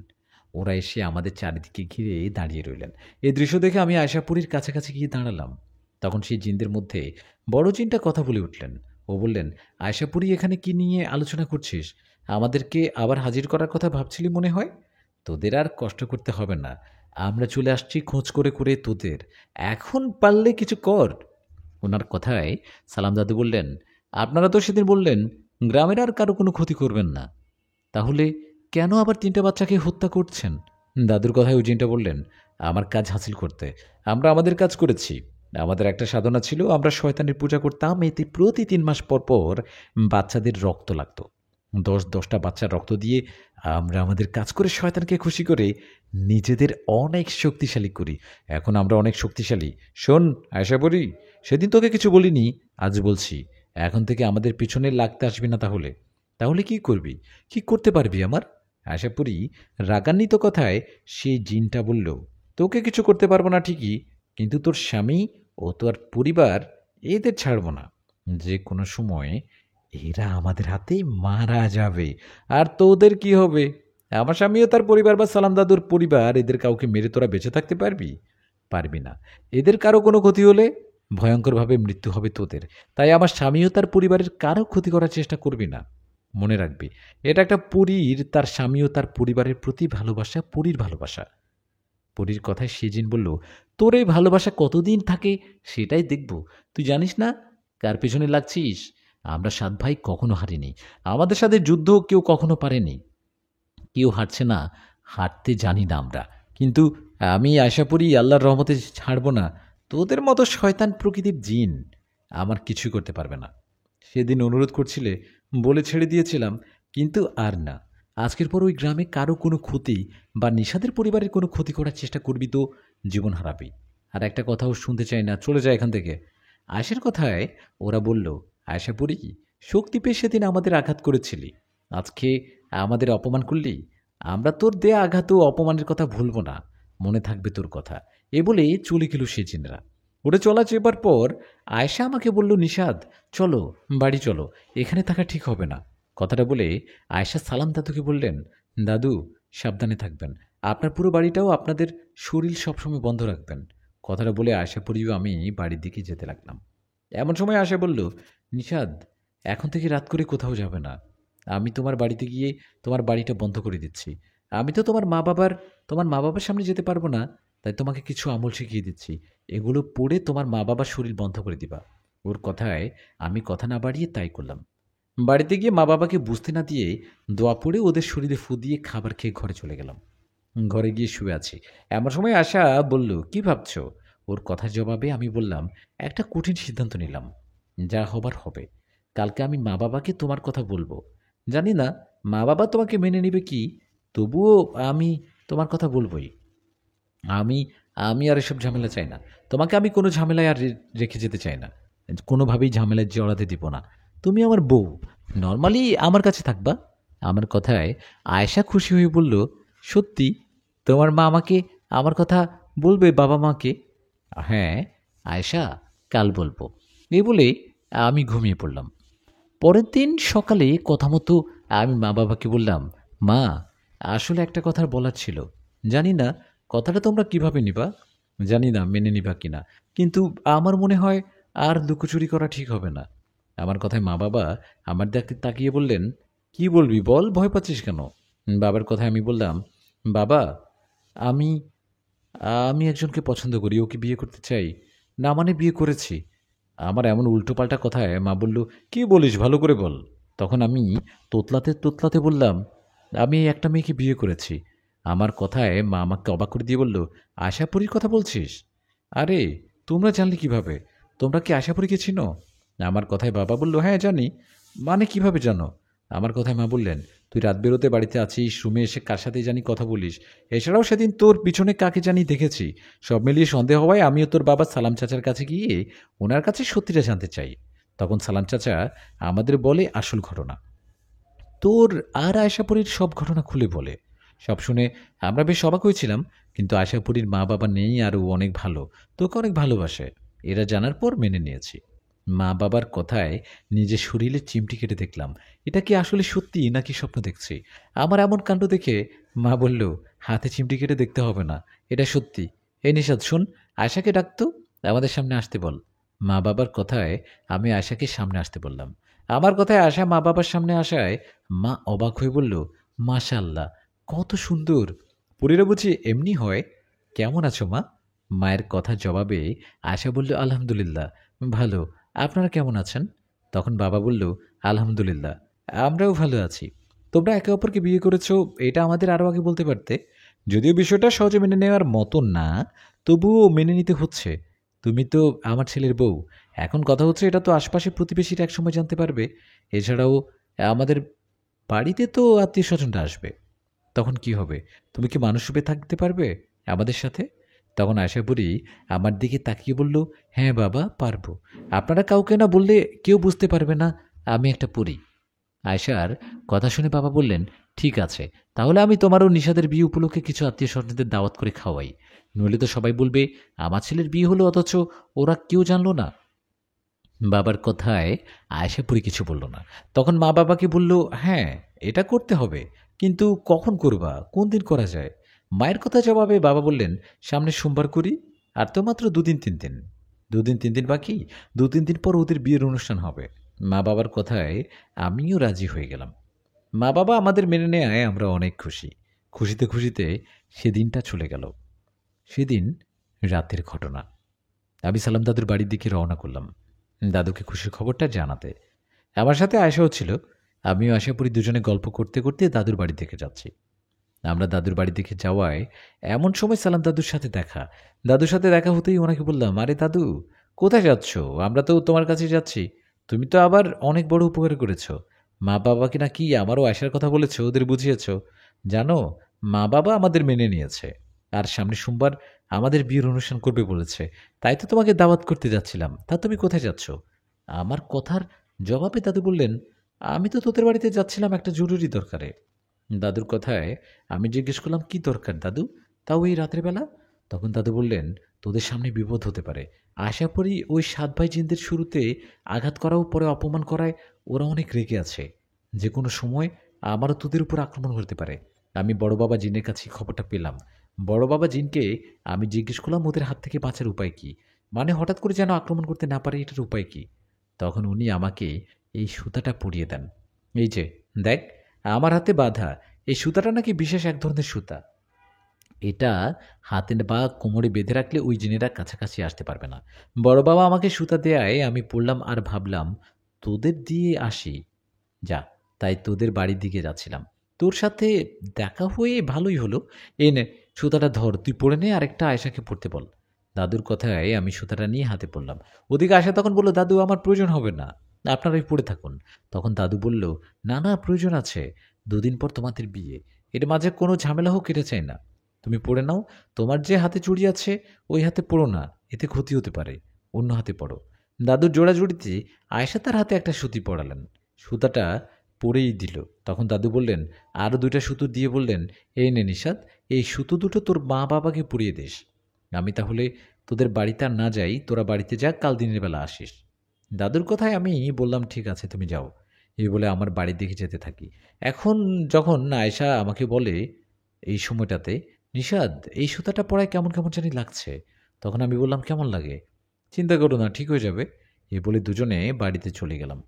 ওরা এসে আমাদের চারিদিকে ঘিরে দাঁড়িয়ে রইলেন। এই দৃশ্য দেখে আমি আয়শাপুরীর কাছাকাছি গিয়ে দাঁড়ালাম। তখন সেই জিনদের মধ্যে বড় জিনটা কথা বলে উঠলেন। ও বললেন, আয়শাপুরী, এখানে কি নিয়ে আলোচনা করছিস? আমাদেরকে আবার হাজির করার কথা ভাবছিলি মনে হয়। তোদের আর কষ্ট করতে হবে না, আমরা চলে আসছি খোঁজ করে করে তোদের। এখন পারলে কিছু কর। ওনার কথায় সালাম দাদু বললেন, আপনারা তো সেদিন বললেন গ্রামের আর কারো কোনো ক্ষতি করবেন না, তাহলে কেন আবার 3টা বাচ্চাকে হত্যা করছেন? দাদুর কথায় উজিনটা বললেন, আমার কাজ হাসিল করতে আমরা আমাদের কাজ করেছি। আমাদের একটা সাধনা ছিল, আমরা শয়তানের পূজা করতাম, এতে প্রতি 3 মাস পর পর বাচ্চাদের রক্ত লাগতো। 10-10টা বাচ্চার রক্ত দিয়ে আমরা আমাদের কাজ করে শয়তানকে খুশি করে নিজেদের অনেক শক্তিশালী করি। এখন আমরা অনেক শক্তিশালী। শোন আশা করি, সেদিন তোকে কিছু বলিনি, আজ বলছি, এখন থেকে আমাদের পিছনে লাগতে আসবি না। তাহলে তাহলে কি করবি? কি করতে পারবি আমার? আশাপুরি রাগান্বিত কথায় সেই জিনটা বলল, তোকে কিছু করতে পারবো না ঠিকই, কিন্তু তোর স্বামী ও তোর পরিবার এদের ছাড়বো না। যে কোনো সময় এরা আমাদের হাতে মারা যাবে। আর তোদের কি হবে? আমার স্বামীও তার পরিবার বা সালাম দাদুর পরিবার, এদের কাউকে মেরে তোরা বেঁচে থাকতে পারবি? পারবি না। এদের কারো কোনো ক্ষতি হলে ভয়ঙ্করভাবে মৃত্যু হবে তোদের। তাই আমার স্বামীও তার পরিবারের কারো ক্ষতি করার চেষ্টা করবি না। মনে রাখবি, এটা একটা পরীর, তার স্বামী ও তার পরিবারের প্রতি ভালোবাসা, পরীর ভালোবাসা। পরীর কথায় সেজিন বলল, তোর এই ভালোবাসা কতদিন থাকে সেটাই দেখব। তুই জানিস না কার পেছনে লাগছিস? আমরা 7 ভাই কখনো হারিনি, আমাদের সাথে যুদ্ধ কেউ কখনো পারেনি। কেউ হারছে না, হারতে জানি না আমরা। কিন্তু আমি আশা করি আল্লাহর রহমতে ছাড়ব না। তোদের মতো শয়তান প্রকৃতির জিন আমার কিছুই করতে পারবে না। সেদিন অনুরোধ করছিলে বলে ছেড়ে দিয়েছিলাম, কিন্তু আর না। আজকের পর ওই গ্রামে কারো কোনো ক্ষতি বা নিশাদের পরিবারের কোনো ক্ষতি করার চেষ্টা করবি তো জীবন হারাবি। আর একটা কথাও শুনতে চাই না, চলে যায় এখান থেকে। আয়েশার কথায় ওরা বলল, আয়েশা পরি, শক্তি পেয়ে সেদিন আমাদের আঘাত করেছিলি, আজকে আমাদের অপমান করলি। আমরা তোর দেয়া আঘাত ও অপমানের কথা ভুলব না, মনে থাকবে তোর কথা। এ বলে চলে গেল সে জিনরা। ওরা চলা চেপার পর আয়েশা আমাকে বলল, নিশাদ, চলো বাড়ি চলো, এখানে থাকা ঠিক হবে না। কথাটা বলে আয়েশা সালাম দাদুকে বললেন, দাদু, সাবধানে থাকবেন, আপনার পুরো বাড়িটাও আপনাদের শরীর সবসময় বন্ধ রাখবেন। কথাটা বলে আয়েশা পরিও আমি বাড়ির দিকে যেতে লাগলাম। এমন সময় আয়েশা বলল, নিশাদ, এখন থেকে রাত করে কোথাও যাবে না। আমি তোমার বাড়িতে গিয়ে তোমার বাড়িটা বন্ধ করে দিচ্ছি। আমি তো তোমার মা বাবার সামনে যেতে পারবো না, তাই তোমাকে কিছু আমল শিখিয়ে দিচ্ছি, এগুলো পড়ে তোমার মা বাবার শরীর বন্ধ করে দিবা। ওর কথায় আমি কথা না বাড়িয়ে তাই করলাম। বাড়িতে গিয়ে মা বাবাকে বুঝতে না দিয়ে দোয়া পড়ে ওদের শরীরে ফু দিয়ে খাবার খেয়ে ঘরে চলে গেলাম। ঘরে গিয়ে শুয়ে আছি। এমন সময় আশা বলল, কি ভাবছো? ওর কথার জবাবে আমি বললাম, একটা কঠিন সিদ্ধান্ত নিলাম, যা হবার হবে। কালকে আমি মা বাবাকে তোমার কথা বলবো। জানি না মা বাবা তোমাকে মেনে নেবে কি, তবুও আমি তোমার কথা বলবই। আমি আমি আর এসব ঝামেলা চাই না। তোমাকে আমি কোনো ঝামেলায় আর রেখে যেতে চাই না, কোনোভাবেই ঝামেলায় জড়াতে দিব না। তুমি আমার বউ, নর্মালি আমার কাছে থাকবা। আমার কথায় আয়েশা খুশি হয়ে বলল, সত্যি? তোমার মা আমাকে আমার কথা বলবে বাবা মাকে? হ্যাঁ আয়েশা, কাল বলবো। এই বলে আমি ঘুমিয়ে পড়লাম। পরের দিন সকালে কথা মতো আমি মা বাবাকে বললাম, মা আসলে একটা কথা বলার ছিল। জানি না কথাটা তোমরা কিভাবে নিবা, জানি না মেনে নিবা কিনা, কিন্তু আমার মনে হয় আর লুকোচুরি করা ঠিক হবে না। আমার কথায় মা বাবা আমার দিকে তাকিয়ে বললেন, কি বলবি বল, ভয় পাচ্ছিস কেন? বাবার কথায় আমি বললাম, বাবা আমি আমি একজনকে পছন্দ করি, ওকে বিয়ে করতে চাই। না মানে বিয়ে করেছি। আমার এমন উল্টোপাল্টা কথায় মা বলল, কি বলিস ভালো করে বল। তখন আমি তোতলাতে তোতলাতে বললাম, আমি একটা মেয়েকে বিয়ে করেছি। আমার কথায় মা আমাকে অবাক করে দিয়ে বলল, আশাপুরীর কথা বলছিস? আরে তোমরা জানলে কিভাবে? তোমরা কি আশাপুরীকে চিনো? আমার কথায় বাবা বলল, হ্যাঁ জানি। মানে কিভাবে জানো? আমার কথায় মা বললেন, তুই রাত বেরোতে বাড়িতে আছিস, রুমে এসে কার সাথে জানি কথা বলিস। এছাড়াও সেদিন তোর পিছনে কাকে জানি দেখেছি। সব মিলিয়ে সন্দেহ হওয়ায় আমিও তোর বাবা সালাম চাচার কাছে গিয়ে ওনার কাছে সত্যিটা জানতে চাই। তখন সালাম চাচা আমাদের বলে আসল ঘটনা। তোর আর আয়শাপুরীর সব ঘটনা খুলে বলে। সব শুনে আমরা বেশ অবাক হয়েছিলাম, কিন্তু আয়শাপুরীর মা বাবা নেই আর ও অনেক ভালো, তোকে অনেক ভালোবাসে। এরা জানার পর মেনে নিয়েছি। মা বাবার কথায় নিজের শরীরে চিমটি কেটে দেখলাম, এটা কি আসলে সত্যি নাকি স্বপ্ন দেখছি। আমার এমন কাণ্ড দেখে মা বলল, হাতে চিমটি কেটে দেখতে হবে না, এটা সত্যি। এই নিশাদ শোন, আয়শাকে ডাকতো, আমাদের সামনে আসতে বল। মা বাবার কথায় আমি আয়শাকে সামনে আসতে বললাম। আমার কথায় আশা মা বাবার সামনে আসায় মা অবাক হয়ে বলল, মাশাআল্লাহ, কত সুন্দর! পরীরা বুঝি এমনি হয়? কেমন আছো মা? মায়ের কথার জবাবে আশা বলল, আলহামদুলিল্লাহ ভালো। আপনারা কেমন আছেন? তখন বাবা বলল, আলহামদুলিল্লাহ আমরাও ভালো আছি। তোমরা একে অপরকে বিয়ে করেছো, এটা আমাদের আরও আগে বলতে পারতে। যদিও বিষয়টা সহজে মেনে নেওয়ার মতো না, তবুও মেনে নিতে হচ্ছে। তুমি তো আমার ছেলের বউ। এখন কথা হচ্ছে, এটা তো আশপাশের প্রতিবেশীরা একসময় জানতে পারবে। এছাড়াও আমাদের বাড়িতে তো আত্মীয়স্বজনরা আসবে। তখন কি হবে? তুমি কি মানুষ রূপে থাকতে পারবে আমাদের সাথে? তখন আশাপুরী আমার দিকে তাকিয়ে বলল, হ্যাঁ বাবা পারবো। আপনারা কাউকে না বললে কেউ বুঝতে পারবে না আমি একটা পরী। আয়শার কথা শুনে বাবা বললেন, ঠিক আছে, তাহলে আমি তোমারও নিশাদের বিয়ে উপলক্ষে কিছু আত্মীয় স্বজনদের দাওয়াত করে খাওয়াই। নইলে তো সবাই বলবে আমার ছেলের বিয়ে হলো অথচ ওরা কেউ জানলো না। বাবার কথায় আয়েশাপুরী কিছু বলল না। তখন মা বাবাকে বলল, হ্যাঁ এটা করতে হবে, কিন্তু কখন করবা, কোন দিন করা যায়? মায়ের কথা জবাবে বাবা বললেন, সামনে সোমবার করি। আর তো মাত্র 2 দিন 3 দিন। 2 দিন 3 দিন বাকি। 2-3 দিন পর ওদের বিয়ের অনুষ্ঠান হবে। মা বাবার কথায় আমিও রাজি হয়ে গেলাম। মা বাবা আমাদের মেনে নেয় আমরা অনেক খুশি। খুশিতে খুশিতে সেদিনটা চলে গেল। সেদিন রাতের ঘটনা। আমি সালাম দাদুর বাড়ির দিকে রওনা করলাম দাদুকে খুশির খবরটা জানাতে। আমার সাথে আয়শাও ছিল। আমিও আশাপুরি দুজনে গল্প করতে করতে দাদুর বাড়ি দিকে যাচ্ছি। আমরা দাদুর বাড়ি দিকে যাওয়ায় এমন সময় সালাম দাদুর সাথে দেখা। দাদুর সাথে দেখা হতেই ওনাকে বললাম, আরে দাদু কোথায় যাচ্ছ? আমরা তো তোমার কাছে যাচ্ছি। তুমি তো আবার অনেক বড় উপকার করেছো। মা বাবাকে নাকি আমারও আসার কথা বলেছো, ওদের বুঝিয়েছো। জানো, মা বাবা আমাদের মেনে নিয়েছে। আর সামনে সোমবার আমাদের বিয়ের অনুষ্ঠান করবে বলেছে। তাই তো তোমাকে দাওয়াত করতে যাচ্ছিলাম। তা তুমি কোথায় যাচ্ছ? আমার কথার জবাবে দাদু বললেন, আমি তো তোদের বাড়িতে যাচ্ছিলাম একটা জরুরি দরকারে। দাদুর কথায় আমি জিজ্ঞেস করলাম, কি দরকার দাদু, তাও এই রাতের বেলা? তখন দাদু বললেন, তোদের সামনে বিপদ হতে পারে। আশা করি ওই 7 ভাই জিনদের শুরুতে আঘাত করাও পরে অপমান করায় ওরা অনেক রেগে আছে। যে কোনো সময় আমারও তোদের উপর আক্রমণ হতে পারে। আমি বড় বাবা জিনের কাছে খবরটা পেলাম। বড় বাবা জিনকে আমি জিজ্ঞেস করলাম ওদের হাত থেকে বাঁচার উপায় কি, মানে হঠাৎ করে যেন আক্রমণ করতে না পারে, এটার উপায় কি? তখন উনি আমাকে এই সুতাটা পরিয়ে দেন। এই যে দেখ, আমার হাতে বাঁধা এই সুতাটা নাকি বিশেষ এক ধরনের সুতা। এটা হাতে বা কোমরে বেঁধে রাখলে ওই জিনেরা কাছাকাছি আসতে পারবে না। বড় বাবা আমাকে সুতা দেয়ায় আমি পড়লাম আর ভাবলাম, তোদের দিয়ে আসি। যা, তাই তোদের বাড়ির দিকে যাচ্ছিলাম। তোর সাথে দেখা হয়ে ভালোই হলো। এই নে সুতাটা ধর, তুই পড়ে নে, আরেকটা আয়েশাকে পড়তে বল। দাদুর কথায় আমি সুতাটা নিয়ে হাতে পড়লাম। ওদিকে আয়শা তখন বলল, দাদু আমার প্রয়োজন হবে না, আপনারাই পড়ে থাকুন। তখন দাদু বলল, না না প্রয়োজন আছে, 2 দিন পর তোমাদের বিয়ে, এর মাঝে কোনো ঝামেলা হোক এটা চাই না। তুমি পড়ে নাও। তোমার যে হাতে চুড়ি আছে ওই হাতে পড়ো না, এতে ক্ষতি হতে পারে, অন্য হাতে পড়ো। দাদুর জোড়াজুড়িতে আয়েশা তার হাতে একটা সুতি পড়ালেন। সুতাটা পরেই দিল। তখন দাদু বললেন, আরও 2টা সুতো দিয়ে বললেন, এই নে নিশাদ, এই সুতো দুটো তোর মা বাবাকে পরিয়ে দিস। আমি তাহলে তোদের বাড়িতে আর না যাই, তোরা বাড়িতে যা, কাল দিনের বেলা আসিস। দাদুর কথায় আমি বললাম, ঠিক আছে তুমি যাও। এই বলে আমার বাড়ির দিকে যেতে থাকি। এখন যখন আয়েশা আমাকে বলে এই সময়টাতে, নিশাদ এই সুতাটা পরায় কেমন কেমন জানি লাগছে, তখন আমি বললাম, কেমন লাগে? চিন্তা করো না, ঠিক হয়ে যাবে। এই বলে দুজনে বাড়িতে চলে গেলাম।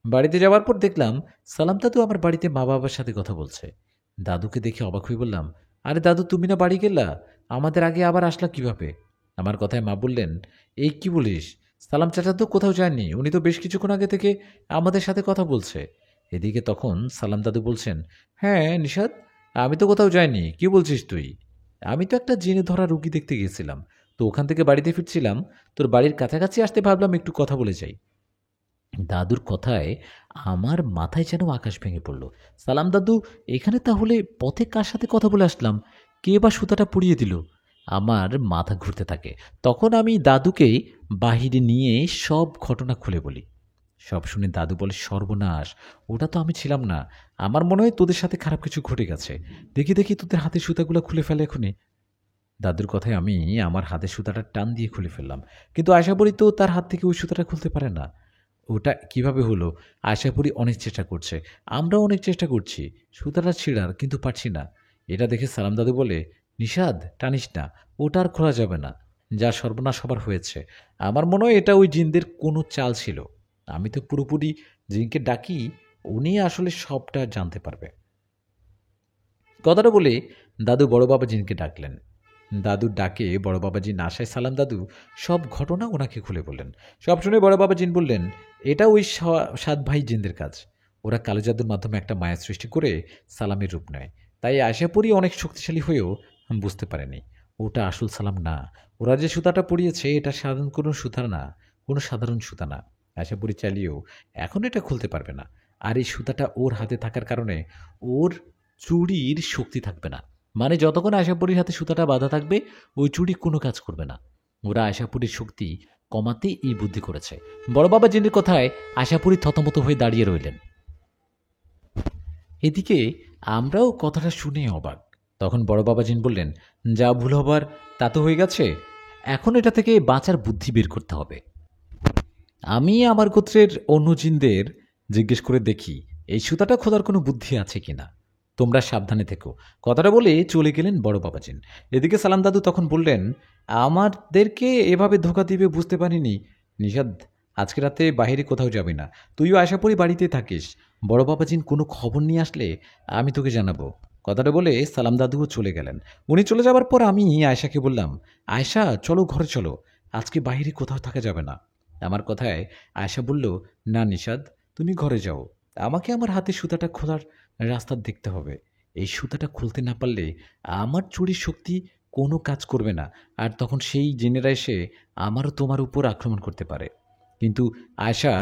বাড়িতে যাওয়ার পর দেখলাম সালাম দাদু আমার বাড়িতে মা বাবার সাথে কথা বলছে। দাদুকে দেখে অবাক হয়ে বললাম, আরে দাদু, তুমি না বাড়ি গেলা, আমাদের আগে আবার আসলা কিভাবে? আমার কথায় মা বললেন, এই কি বলিস, সালাম চাচা তো কোথাও যায়নি, উনি তো বেশ কিছুক্ষণ আগে থেকে আমাদের সাথে কথা বলছে। এদিকে তখন সালাম দাদু বলছেন, হ্যাঁ নিশাদ, আমি তো কোথাও যাইনি, কি বলছিস তুই? আমি তো একটা জিনে ধরা রুগী দেখতে গিয়েছিলাম, তো ওখান থেকে বাড়িতে ফিরছিলাম, তোর বাড়ির কাছাকাছি আসতে ভাবলাম একটু কথা বলে যাই। দাদুর কথায় আমার মাথায় যেন আকাশ ভেঙে পড়ল। সালাম দাদু, এখানে তাহলে পথে কার সাথে কথা বলে আসলাম? কে বা সুতাটা পুড়িয়ে দিল? আমার মাথা ঘুরতে থাকে। তখন আমি দাদুকে বাহিরে নিয়ে সব ঘটনা খুলে বলি। সব শুনে দাদু বলে, সর্বনাশ, ওটা তো আমি ছিলাম না। আমার মনে হয় তোদের সাথে খারাপ কিছু ঘটে গেছে। দেখি দেখি তোদের হাতের সুতাগুলো খুলে ফেলে এখনই। দাদুর কথায় আমি আমার হাতের সুতাটা টান দিয়ে খুলে ফেললাম, কিন্তু আশাপুরি তো তার হাত থেকে ওই সুতাটা খুলতে পারে না। ওটা কিভাবে হলো? আশাপুরি অনেক চেষ্টা করছে, আমরাও অনেক চেষ্টা করছি সুতাটা ছিঁড়ার, কিন্তু পারছি না। এটা দেখে সালাম দাদু বলে, নিষাদ টানিস না, ওটা আর খোলা যাবে না, যা সর্বনাশ হবার হয়েছে। আমার মনে হয় এটা ওই জিনদের কোনো চাল ছিল। আমি তো পুরোপুরি জিনকে ডাকি, উনি আসলে সবটা জানতে পারবে। কথাটা বলে দাদু বড় বাবা জিনকে ডাকলেন। দাদুর ডাকে বড় বাবাজি না আসায় সালাম দাদু সব ঘটনা ওনাকে খুলে বললেন। সব শুনে বড় বাবা জিন বললেন, এটা ওই 7 ভাই জিনদের কাজ। ওরা কালো জাদুর মাধ্যমে একটা মায়া সৃষ্টি করে সালামের রূপ নেয়। তাই আশাপুরি অনেক শক্তিশালী হয়েও বুঝতে পারেনি ওটা আসল সালাম না। ওরা যে সুতাটা পরিয়েছে এটা সাধারণ কোনো সুতা না, কোনো সাধারণ সুতা না। আশাপুরি চালিয়েও এখন এটা খুলতে পারবে না। আর এই সুতাটা ওর হাতে থাকার কারণে ওর চুরির শক্তি থাকবে না। মানে যতক্ষণ আশাপুরীর হাতে সুতাটা বাঁধা থাকবে, ওই চুড়ি কোনো কাজ করবে না। ওরা আশাপুরীর শক্তি কমাতে এই বুদ্ধি করেছে। বড় বাবা জিনের কথায় আশাপুরী থতমত হয়ে দাঁড়িয়ে রইলেন। এদিকে আমরাও কথাটা শুনে অবাক। তখন বড় বাবা জিন বললেন, যা ভুল হবার তা তো হয়ে গেছে, এখন এটা থেকে বাঁচার বুদ্ধি বের করতে হবে। আমি আমার গোত্রের অন্য জিনদের জিজ্ঞেস করে দেখি এই সুতাটা খোদার কোনো বুদ্ধি আছে কিনা। তোমরা সাবধানে থেকো। কথাটা বলে চলে গেলেন বড় বাবাজিন। এদিকে সালাম দাদু তখন বললেন, আমাদেরকে এভাবে ধোকা দিবে বুঝতে পারিনি। নিষাদ, আজকে রাতে বাইরে কোথাও যাবি না, তুইও আশা করি বাড়িতে থাকিস। বড় বাবাজিন কোনো খবর নিয়ে আসলে আমি তোকে জানাবো। কথাটা বলে সালাম দাদুও চলে গেলেন। উনি চলে যাবার পর আমি আয়শাকে বললাম, আয়শা চলো ঘরে চলো, আজকে বাইরে কোথাও থাকা যাবে না। আমার কথায় আয়শা বলল, না নিষাদ, তুমি ঘরে যাও, আমাকে আমার হাতে সুতাটা খোলার রাস্তা দেখতে হবে। এই সুতাটা খুলতে না পারলে আমার চুরির শক্তি কোনো কাজ করবে না, আর তখন সেই জেনেরা এসে আমারও তোমার উপর আক্রমণ করতে পারে। কিন্তু আয়শা,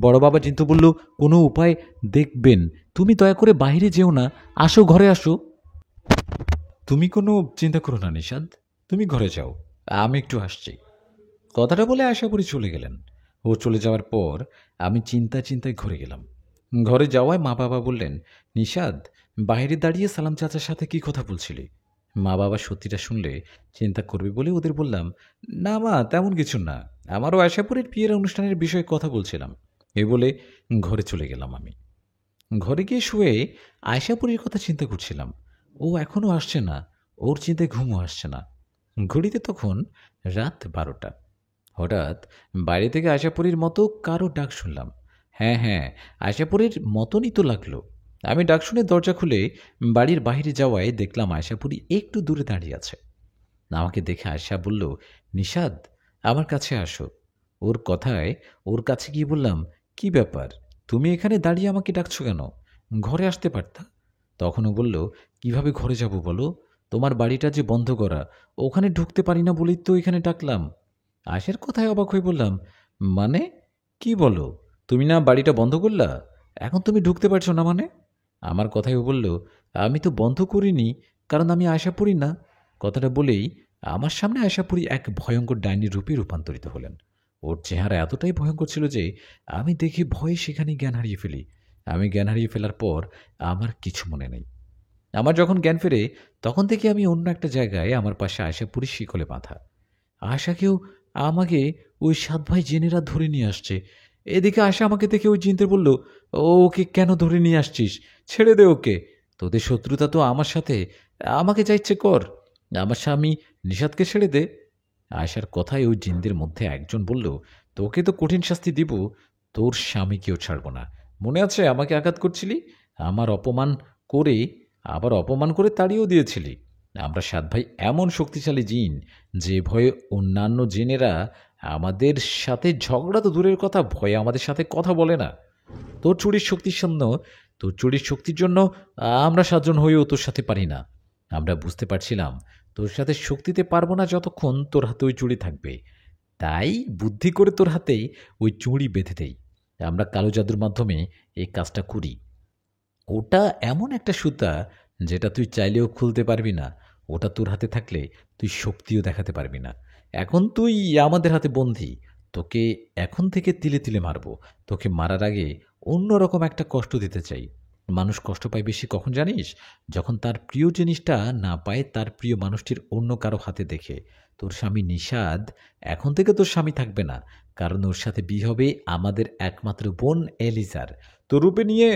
বড় বাবা কিন্তু বলল, কোনো উপায় দেখবেন, তুমি দয়া করে বাইরে যেও না, আসো ঘরে আসো। তুমি কোনো চিন্তা করো না নিষাদ, তুমি ঘরে যাও, আমি একটু আসছি। কথাটা বলে আশাপুরি চলে গেলেন। ও চলে যাওয়ার পর আমি চিন্তায় ঘরে গেলাম। ঘরে যাওয়ায় মা বাবা বললেন, নিষাদ, বাইরে দাঁড়িয়ে সালাম চাচার সাথে কি কথা বলছিলি? মা বাবা সত্যিটা শুনলে চিন্তা করবে বলে ওদের বললাম, না মা, তেমন কিছু না, আমারও আশাপুরের বিয়ের অনুষ্ঠানের বিষয়ে কথা বলছিলাম। এ বলে ঘরে চলে গেলাম। আমি ঘরে গিয়ে শুয়ে আয়শাপুরীর কথা চিন্তা করছিলাম। ও এখনও আসছে না, ওর চিন্তায় ঘুমও আসছে না। ঘড়িতে তখন রাত 12টা। হঠাৎ বাইরে থেকে আশাপুরীর মতো কারো ডাক শুনলাম। হ্যাঁ, আশাপুরীর মতনই তো লাগলো। আমি ডাক শুনে দরজা খুলে বাড়ির বাইরে যাওয়ায় দেখলাম আশাপুরী একটু দূরে দাঁড়িয়ে আছে। আমাকে দেখে আয়শা বলল, নিষাদ, আমার কাছে আসো। ওর কথায় ওর কাছে গিয়ে বললাম, কি ব্যাপার, তুমি এখানে দাঁড়িয়ে আমাকে ডাকছো কেন? ঘরে আসতে পারতা। তখনও বলল, কিভাবে ঘরে যাব বলো, তোমার বাড়িটা যে বন্ধ করা, ওখানে ঢুকতে পারি না বলেই তো এখানে ডাকলাম। আয়েশার কথায় অবাক হয়ে বললাম, মানে কি বলো, তুমি না বাড়িটা বন্ধ করলা, এখন তুমি ঢুকতে পারছো না মানে? আমার কথায় ও বলল, আমি তো বন্ধ করিনি, কারণ আমি আশাপুরি না। কথাটা বলেই আমার সামনে আশাপুরি এক ভয়ঙ্কর ডাইনির রূপে রূপান্তরিত হলেন। ওর চেহারা এতটাই ভয়ঙ্কর ছিল যে আমি দেখে ভয়ে সেখানে জ্ঞান হারিয়ে ফেলি। আমি জ্ঞান হারিয়ে ফেলার পর আমার কিছু মনে নেই। আমার যখন জ্ঞান ফেরে তখন থেকে আমি অন্য একটা জায়গায় আমার পাশে আয়শাপুরী শিকলে বাঁধা। আয়শাকেও আমাকে ওই 7 ভাই জেনেরা ধরে নিয়ে আসছে। এদিকে আয়শা আমাকে দেখে ওই জিনদের বলল, ওকে কেন ধরে নিয়ে আসছিস? ছেড়ে দে ওকে। তোদের শত্রুতা তো আমার সাথে, আমাকে যা ইচ্ছে কর। আমার স্বামী নিষাদকে ছেড়ে দে। আয়শার কথায় ওই জিনদের মধ্যে একজন বলল, তোকে তো কঠিন শাস্তি দিব, তোর স্বামীকেও ছাড়ব না। মনে আছে আমাকে আঘাত করছিলি, আমার অপমান করে, আবার অপমান করে তাড়িয়েও দিয়েছিলি। আমরা 7 ভাই এমন শক্তিশালী জিন যে ভয়ে অন্যান্য জিনেরা আমাদের সাথে ঝগড়া তো দূরের কথা, ভয়ে আমাদের সাথে কথা বলে না। তোর চুরির শক্তির জন্য, তোর চুরির শক্তির জন্য আমরা 7 জন হয়েও তোর সাথে পারি না। আমরা বুঝতে পারছিলাম তোর সাথে শক্তিতে পারবো না যতক্ষণ তোর হাতে ওই চুড়ি থাকবে। তাই বুদ্ধি করে তোর হাতেই ওই চুড়ি বেঁধে দেই। আমরা কালো জাদুর মাধ্যমে এই কাজটা করি। ওটা এমন একটা সুতা যেটা তুই চাইলেও খুলতে পারবি না। ওটা তোর হাতে থাকলে তুই শক্তিও দেখাতে পারবি না। এখন তুই আমাদের হাতে বন্দী। তোকে এখন থেকে তিলে তিলে মারবো। তোকে মারার আগে অন্যরকম একটা কষ্ট দিতে চাই। মানুষ কষ্ট পায় বেশি কখন জানিস? যখন তার প্রিয় জিনিসটা না পায় তার প্রিয় মানুষটির অন্য কারো হাতে দেখে। তোর স্বামী নিষাদ এখন থেকে তোর স্বামী থাকবে না, কারণ ওর সাথে বিয়ে হবে আমাদের একমাত্র বোন এলিজার। তোর রূপে নিয়ে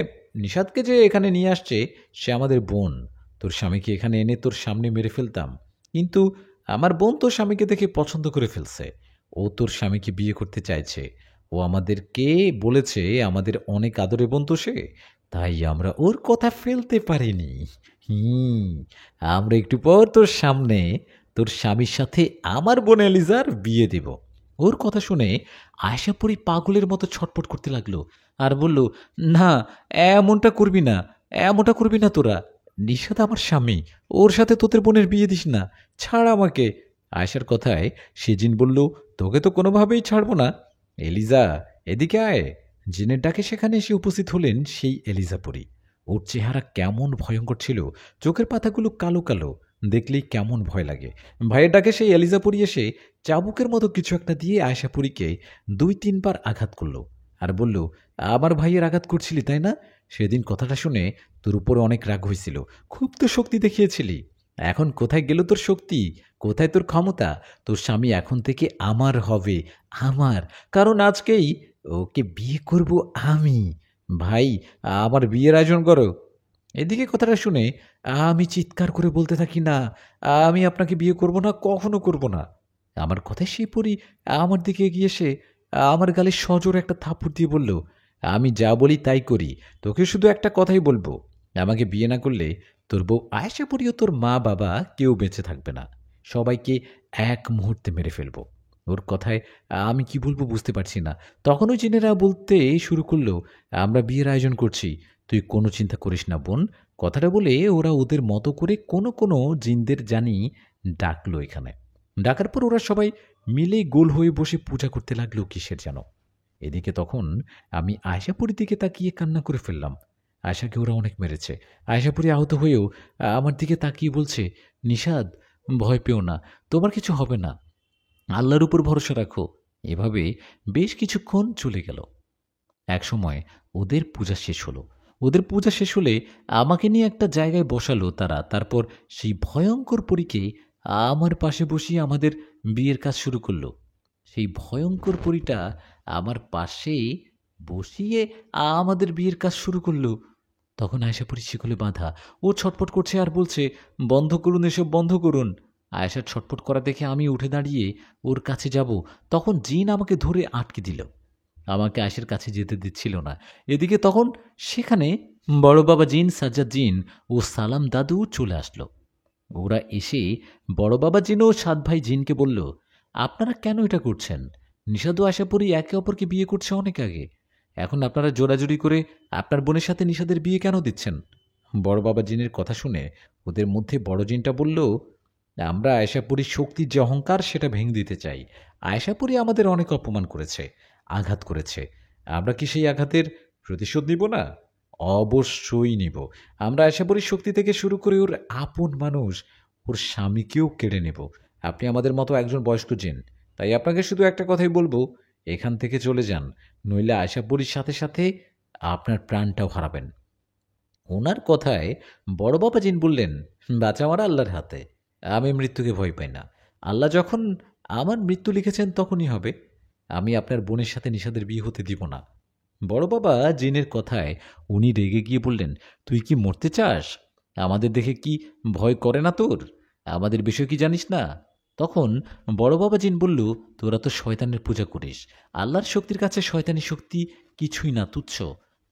নিষাদকে যে এখানে নিয়ে আসছে সে আমাদের বোন। তোর স্বামীকে এখানে এনে তোর সামনে মেরে ফেলতাম, কিন্তু আমার বোন তোর স্বামীকে দেখে পছন্দ করে ফেলছে। ও তোর স্বামীকে বিয়ে করতে চাইছে। ও আমাদেরকে বলেছে আমাদের অনেক আদরে বোন তো সে, তাই আমরা ওর কথা ফেলতে পারিনি। হুম, আমরা একটু পর তোর সামনে তোর স্বামীর সাথে আমার বোন এলিজার বিয়ে দেব। ওর কথা শুনে আয়শাপুরী পাগলের মতো ছটপট করতে লাগলো আর বলল, না, এমনটা করবি না, এমনটা করবি না তোরা। নিষাদ আমার স্বামী, ওর সাথে তোদের বোনের বিয়ে দিস না, ছাড় আমাকে। আয়শার কথায় সেজিন বলল, তোকে তো কোনোভাবেই ছাড়বো না। এলিজা, এদিকে আয়। জিনের ডাকে সেখানে এসে উপস্থিত হলেন সেই এলিজাপুরী। ওর চেহারা কেমন ভয়ঙ্কর ছিল, চোখের পাতাগুলো কালো কালো, দেখলেই কেমন ভয় লাগে। ভয়ের ডাকে সেই এলিজাপুরী এসে চাবুকের মতো কিছু একটা দিয়ে আয়শাপুরীকে 2-3 বার আঘাত করল আর বলল, আমার ভাইয়ের আঘাত করছিলি তাই না? সেদিন কথাটা শুনে তোর উপরে অনেক রাগ হয়েছিল, খুব তো শক্তি দেখিয়েছিলি। এখন কোথায় গেল তোর শক্তি? কোথায় তোর ক্ষমতা? তোর স্বামী এখন থেকে আমার হবে, আমার, কারণ আজকেই ওকে বিয়ে করব আমি। ভাই, আমার বিয়ের আয়োজন করো। এদিকে কথাটা শুনে আমি চিৎকার করে বলতে থাকি, না, আমি আপনাকে বিয়ে করব না, কখনো করব না। আমার কথায় সেই পরি আমার দিকে এগিয়ে এসে আমার গালে সজোরে একটা থাপ্পড় দিয়ে বলল, আমি যা বলি তাই করি, তোকে শুধু একটা কথাই বলবো, আমাকে বিয়ে না করলে তোর বউ আয়েশা পরি ও তোর মা বাবা কেউ বেঁচে থাকবে না, সবাইকে এক মুহূর্তে মেরে ফেলবো। ওর কথায় আমি কি বলবো বুঝতে পারছি না। তখন ওই জিনেরা বলতে শুরু করলো, আমরা বিয়ের আয়োজন করছি, তুই কোনো চিন্তা করিস না বোন। কথাটা বলে ওরা ওদের মতো করে কোনো কোনো জিনদের জানি ডাকলো এখানে। ডাকার পর ওরা সবাই মিলে গোল হয়ে বসে পূজা করতে লাগলো কিসের যেন। এদিকে তখন আমি আয়শাপুরীর দিকে তাকিয়ে কান্না করে ফেললাম। আয়শাকে ওরা অনেক মেরেছে। আয়শাপুরী আহত হয়েও আমার দিকে তাকিয়ে বলছে, নিষাদ, ভয় পেও না, তোমার কিছু হবে না, আল্লাহর উপর ভরসা রাখো। এভাবে বেশ কিছুক্ষণ চলে গেল। একসময় ওদের পূজা শেষ হলো। ওদের পূজা শেষ হলে আমাকে নিয়ে একটা জায়গায় বসালো তারা। তারপর সেই ভয়ঙ্কর পরীকে আমার পাশে বসিয়ে আমাদের বিয়ের কাজ শুরু করলো। সেই ভয়ঙ্কর পরীটা আমার পাশে বসিয়ে আমাদের বিয়ের কাজ শুরু করলো। তখন আয়েশা পরী শিকলে বাঁধা। ও ছটপট করছে আর বলছে, বন্ধ করুন, এসব বন্ধ করুন। আয়েশার ছটপট করা দেখে আমি উঠে দাঁড়িয়ে ওর কাছে যাব, তখন জিন আমাকে ধরে আটকে দিল, আমাকে আয়েশার কাছে যেতে দিচ্ছিল না। এদিকে তখন সেখানে বড় বাবা জিন, সাজ্জাদ জিন ও সালাম দাদু চলে আসলো। ওরা এসে বড় বাবা জিন ও 7 ভাই জিনকে বলল, আপনারা কেন এটা করছেন? নিষাদ ও আশাপুরী একে অপরকে বিয়ে করছে অনেক আগে, এখন আপনারা জোরাজুরি করে আপনার বোনের সাথে নিষাদের বিয়ে কেন দিচ্ছেন? বড় বাবা জিনের কথা শুনে ওদের মধ্যে বড় জিনটা বলল, আমরা আয়েশাপুরীর শক্তির যে অহংকার সেটা ভেঙে দিতে চাই। আয়েশাপুরী আমাদের অনেক অপমান করেছে, আঘাত করেছে। আমরা কি সেই আঘাতের প্রতিশোধ নিব না? অবশ্যই নিব। আমরা আয়েশাপুরীর শক্তি থেকে শুরু করে ওর আপন মানুষ, ওর স্বামীকেও কেড়ে নেব। আপনি আমাদের মতো একজন বয়স্ক জিন, তাই আপনাকে শুধু একটা কথাই বলবো, এখান থেকে চলে যান, নইলে আয়েশাপুরীর সাথে সাথে আপনার প্রাণটাও হারাবেন। ওনার কথায় বড় বাবা জিন বললেন, বাঁচা মারা আল্লাহর হাতে, আমি মৃত্যুকে ভয় পাই না। আল্লাহ যখন আমার মৃত্যু লিখেছেন তখনই হবে। আমি আপনার বোনের সাথে নিশাদের বিয়ে হতে দিব না। বড় বাবা জিনের কথায় উনি রেগে গিয়ে বললেন, তুই কি মরতে চাস? আমাদের দেখে কি ভয় করে না তোর? আমাদের বিষয় কি জানিস না? তখন বড় বাবা জিন বলল, তোরা তো শয়তানের পূজা করিস। আল্লাহর শক্তির কাছে শয়তানি শক্তি কিছুই না, তুচ্ছ।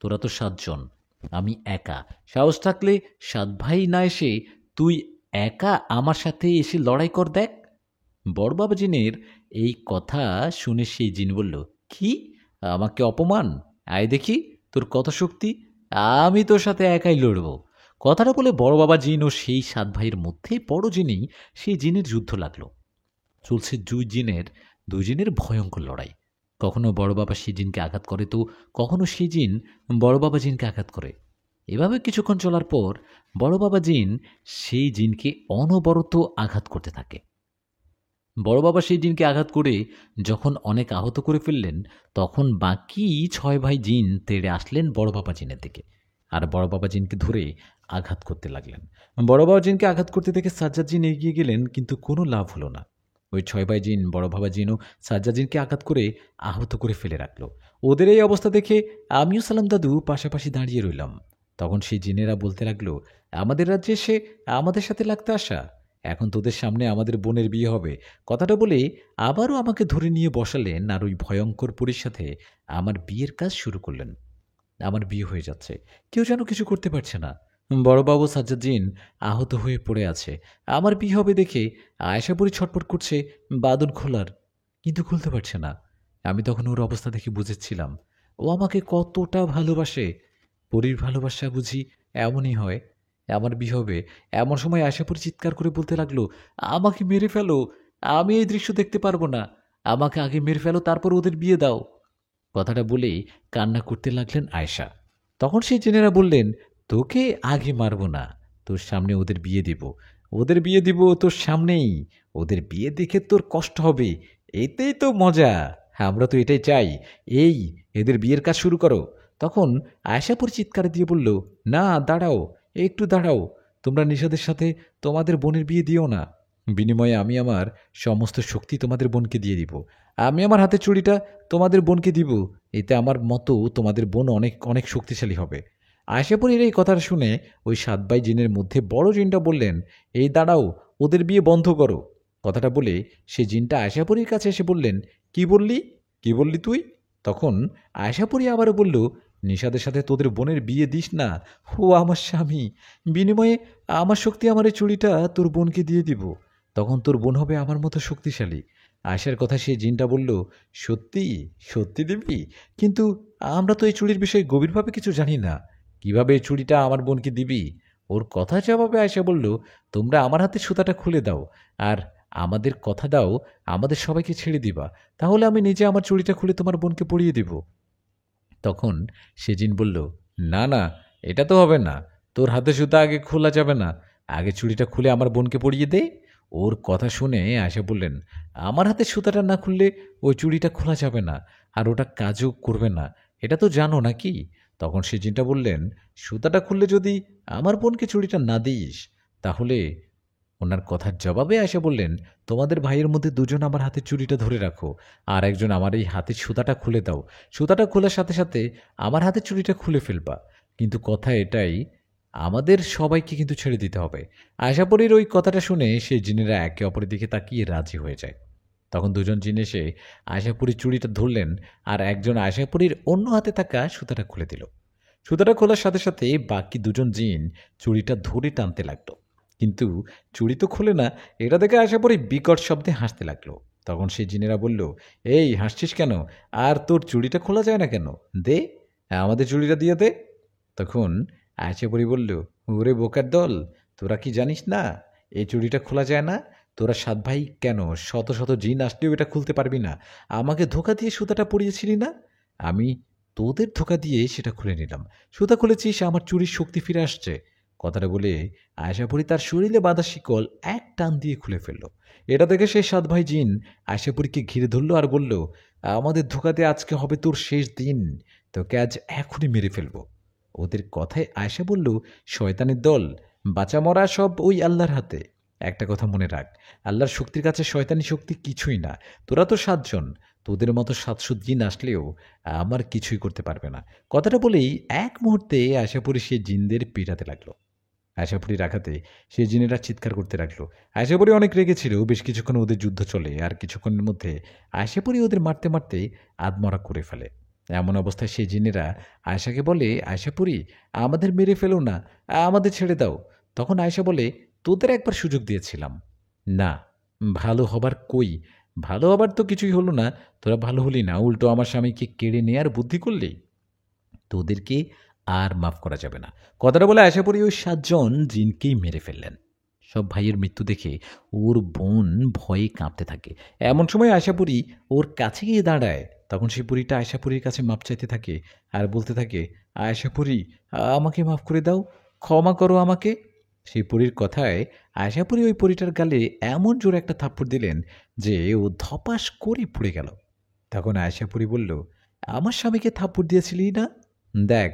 তোরা তো 7 জন, আমি একা। সাহস থাকলে 7 ভাই না এসে তুই একা আমার সাথে এসে লড়াই কর, দেখ। বড় বাবা জিনের এই কথা শুনে সেই জিন বলল, কি? আমাকে অপমান? আয় দেখি তোর কত শক্তি, আমি তোর সাথে একাই লড়ব। কথাটা বলে বড় বাবা জিন ও সেই 7 ভাইয়ের মধ্যে বড় জিনেই সেই জিনের যুদ্ধ লাগলো। চলছে দুই জিনের ভয়ঙ্কর লড়াই। কখনো বড় বাবা সেই জিনকে আঘাত করে, তো কখনো সেই জিন বড় বাবা জিনকে আঘাত করে। এভাবে কিছুক্ষণ চলার পর বড় বাবা জিন সেই জিনকে অনবরত আঘাত করতে থাকে। বড় বাবা সেই জিনকে আঘাত করে যখন অনেক আহত করে ফেললেন, তখন বাকি 6 ভাই জিন তেড়ে আসলেন বড় বাবা জিনের দিকে, আর বড় বাবা জিনকে ধরে আঘাত করতে লাগলেন। বড় বাবা জিনকে আঘাত করতে দেখে সাজ্জাদ জিন এগিয়ে গেলেন, কিন্তু কোনো লাভ হলো না। ওই 6 ভাই জিন বড় বাবা জিনও সাজ্জাদ জিনকে আঘাত করে আহত করে ফেলে রাখলো। ওদের এই অবস্থা দেখে আমিও সালাম দাদু পাশাপাশি দাঁড়িয়ে রইলাম। তখন সেই জিনেরা বলতে লাগলো, আমাদের রাজ্যে এসে আমাদের সাথে লাগতে আসা, এখন তোদের সামনে আমাদের বোনের বিয়ে হবে। কথাটা বলে আবারও আমাকে ধরে নিয়ে বসালেন, আর ওই ভয়ঙ্কর পরীর সাথে আমার বিয়ের কাজ শুরু করলেন। আমার বিয়ে হয়ে যাচ্ছে, কেউ যেন কিছু করতে পারছে না। বড়বাবু সাজ্জাদ্দিন আহত হয়ে পড়ে আছে। আমার বিয়ে হবে দেখে আয়েশাপুরি ছটপট করছে বাঁধন খোলার, কিন্তু খুলতে পারছে না। আমি তখন ওর অবস্থা দেখে বুঝেছিলাম ও আমাকে কতটা ভালোবাসে। পরীর ভালোবাসা বুঝি এমনই হয়। আমার বিয়ে হবে এমন সময় আয়েশাপুরি চিৎকার করে বলতে লাগলো, আমাকে মেরে ফেলো, আমি এই দৃশ্য দেখতে পারবো না, আমাকে আগে মেরে ফেলো, তারপর ওদের বিয়ে দাও। কথাটা বলেই কান্না করতে লাগলেন আয়েশা। তখন সেই জেনেরা বললেন, তোকে আগে মারবো না, তোর সামনে ওদের বিয়ে দিব, ওদের বিয়ে দিব তোর সামনেই। ওদের বিয়ে দেখে তোর কষ্ট হবে, এতেই তো মজা, আমরা তো এটাই চাই। এই এদের বিয়ের কাজ শুরু করো। তখন আয়েশাপুর চিৎকার দিয়ে বলল, না দাঁড়াও, একটু দাঁড়াও, তোমরা নিশাদের সাথে তোমাদের বোনের বিয়ে দিও না। বিনিময়ে আমি আমার সমস্ত শক্তি তোমাদের বোনকে দিয়ে দিব। আমি আমার হাতের চুড়িটা তোমাদের বোনকে দিব, এতে আমার মতো তোমাদের বোন অনেক অনেক শক্তিশালী হবে। আয়েশাপুরীর এই কথাটা শুনে ওই 7 ভাই জিনের মধ্যে বড় জিনটা বললেন, এই দাঁড়াও, ওদের বিয়ে বন্ধ করো। কথাটা বলে সে জিনটা আয়েশাপুরীর কাছে এসে বললেন, কি বললি, কি বললি তুই? তখন আয়েশাপুরী আবারও বলল, নিশাদের সাথে তোদের বোনের বিয়ে দিস না, ও আমার স্বামী, বিনিময়ে আমার শক্তি, আমার এই চুড়িটা তোর বোনকে দিয়ে দিব, তখন তোর বোন হবে আমার মতো শক্তিশালী। আয়েশার কথা সেই জিনটা বলল, সত্যি সত্যি দিবি? কিন্তু আমরা তো এই চুড়ির বিষয়ে গভীরভাবে কিছু জানি না, কিভাবে এই চুড়িটা আমার বোনকে দিবি? ওর কথা জবাবে আয়েশা বলল, তোমরা আমার হাতে সুতাটা খুলে দাও, আর আমাদের কথা দাও আমাদের সবাইকে ছেড়ে দিবা, তাহলে আমি নিজে আমার চুড়িটা খুলে তোমার বোনকে পরিয়ে দিব। তখন সে জিন বলল, না না, এটা তো হবে না, তোর হাতে সুতা আগে খোলা যাবে না, আগে চুড়িটা খুলে আমার বোনকে পরিয়ে দে। ওর কথা শুনে আয়েশা বললেন, আমার হাতে সুতাটা না খুললে ওই চুড়িটা খোলা যাবে না, আর ওটা কাজও করবে না, এটা তো জানো নাকি? তখন সে জিনটা বললেন, সুতাটা খুললে যদি আমার বোনকে চুড়িটা না দিস, তাহলে ওনার কথার জবাবে আয়েশা বললেন, তোমাদের ভাইয়ের মধ্যে 2 জন আমার হাতের চুড়িটা ধরে রাখো, আর একজন আমার এই হাতের সুতাটা খুলে দাও। সুতাটা খোলার সাথে সাথে আমার হাতের চুড়িটা খুলে ফেলবা, কিন্তু কথা এটাই, আমাদের সবাইকে কিন্তু ছেড়ে দিতে হবে। আয়েশাপুরীর ওই কথাটা শুনে সেই জিনেরা একে অপরের দিকে তাকিয়ে রাজি হয়ে যায়। তখন 2 জন জিন এসে আয়েশাপুরীর চুড়িটা ধরলেন, আর একজন আয়েশাপুরীর অন্য হাতে থাকা সুতাটা খুলে দিল। সুতাটা খোলার সাথে সাথে বাকি 2 জন জিন চুড়িটা ধরে টানতে লাগলো, কিন্তু চুড়ি তো খোলে না। এটা দেখে আয়েশাপুরী বিকট শব্দে হাসতে লাগলো। তখন সেই জিনেরা বলল, এই হাসছিস কেন, আর তোর চুড়িটা খোলা যায় না কেন? দে, আমাদের চুড়িটা দিয়ে দে। তখন আয়েশাপুরী বলল, ওরে বোকার দল, তোরা কি জানিস না এই চুড়িটা খোলা যায় না? তোরা 7 ভাই কেন, শত শত জিন আসলেও এটা খুলতে পারবি না। আমাকে ধোকা দিয়ে সুতাটা পরিয়েছিলি না, আমি তোদের ধোকা দিয়ে সেটা খুলে নিলাম। সুতা খুলেছিস, আমার চুরির শক্তি ফিরে আসছে। কথাটা বলে আয়শাপুরী তার শরীরে বাঁধা শিকল এক টান দিয়ে খুলে ফেলল। এটা দেখে সেই 7 ভাই জিন আয়শাপুরীকে ঘিরে ধরল আর বলল, আমাদের ধোকাতে আজকে হবে তোর শেষ দিন, তোকে আজ এখনই মেরে ফেলবো। ওদের কথায় আয়শা বলল, শয়তানের দল, বাঁচা মরা সব ওই আল্লাহর হাতে। একটা কথা মনে রাখ, আল্লাহর শক্তির কাছে শয়তানি শক্তি কিছুই না। তোরা তো 7 জন, তোদের মতো 700 জিন আসলেও আমার কিছুই করতে পারবে না। কথাটা বলেই এক মুহূর্তে আশাপুরি সে জিনদের পেটাতে লাগলো। আশাপুরি রাখাতে সে জিনেরা চিৎকার করতে লাগলো। আশাপুরি অনেক রেগেছিল। বেশ কিছুক্ষণ ওদের যুদ্ধ চলে, আর কিছুক্ষণের মধ্যে আশাপুরি ওদের মারতে মারতে আধমরা করে ফেলে। এমন অবস্থায় সেই জিনেরা আয়শাকে বলে, আয়শাপুরি আমাদের মেরে ফেলো না, আমাদের ছেড়ে দাও। তখন আয়শা বলে, তোদের একবার সুযোগ দিয়েছিলাম, না ভালো হবার কই, ভালো হবার তো কিছুই হলো না। তোরা ভালো হলি না, উল্টো আমার স্বামীকে কেড়ে নেয়ার বুদ্ধি করলি। তোদেরকে আর মাফ করা যাবে না। কথাটা বলে আশাপুরি ওই 7 জন জিনকেই মেরে ফেললেন। সব ভাইয়ের মৃত্যু দেখে ওর বোন ভয়ে কাঁপতে থাকে। এমন সময় আশাপুরি ওর কাছে গিয়ে দাঁড়ায়। তখন সেই পুরীটা আয়শাপুরীর কাছে মাপ চাইতে থাকে আর বলতে থাকে, আয়শাপুরি আমাকে মাফ করে দাও, ক্ষমা করো আমাকে। সেই পুরীর কথায় আয়শাপুরি ওই পরীটার গালে এমন জোরে একটা থাপ্পড় দিলেন যে ও ধপাস করে পড়ে গেল। তখন আয়শাপুরি বলল, আমার স্বামীকে থাপ্পড় দিয়েছিলি না, দেখ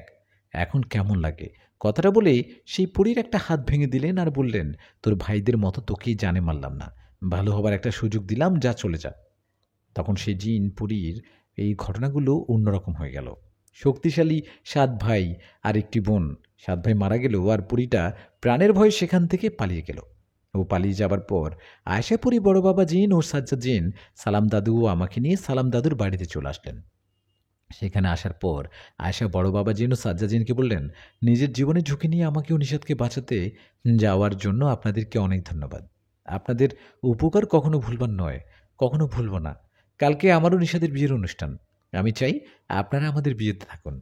এখন কেমন লাগে। কথাটা বলে সেই পরীর একটা হাত ভেঙে দিলেন আর বললেন, তোর ভাইদের মতো তোকেই জানে মারলাম না, ভালো হবার একটা সুযোগ দিলাম, যা চলে যা। তখন সেই জিন পুরীর এই ঘটনাগুলো অন্যরকম হয়ে গেল। শক্তিশালী 7 ভাই আর একটি বোন, 7 ভাই মারা গেল আর পুরীটা প্রাণের ভয়ে সেখান থেকে পালিয়ে গেল। ও পালিয়ে যাবার পর আয়শাপুরি বড় বাবা জিন ও সাজ্জাদ জিন সালাম দাদু ও আমাকে নিয়ে সালাম দাদুর বাড়িতে চলে আসলেন। সেখানে আসার পর আয়শা বড় বাবা জিন ও সাজ্জাদ জিনকে বললেন, নিজের জীবনে ঝুঁকি নিয়ে আমাকে ও নিষাদকে বাঁচাতে যাওয়ার জন্য আপনাদেরকে অনেক ধন্যবাদ। আপনাদের উপকার কখনো ভুলবার নয়, কখনো ভুলব না। কালকে আমারও নিষাদের বিয়ের অনুষ্ঠান, আমি চাই আপনারা আমাদের বিয়েতে থাকুন।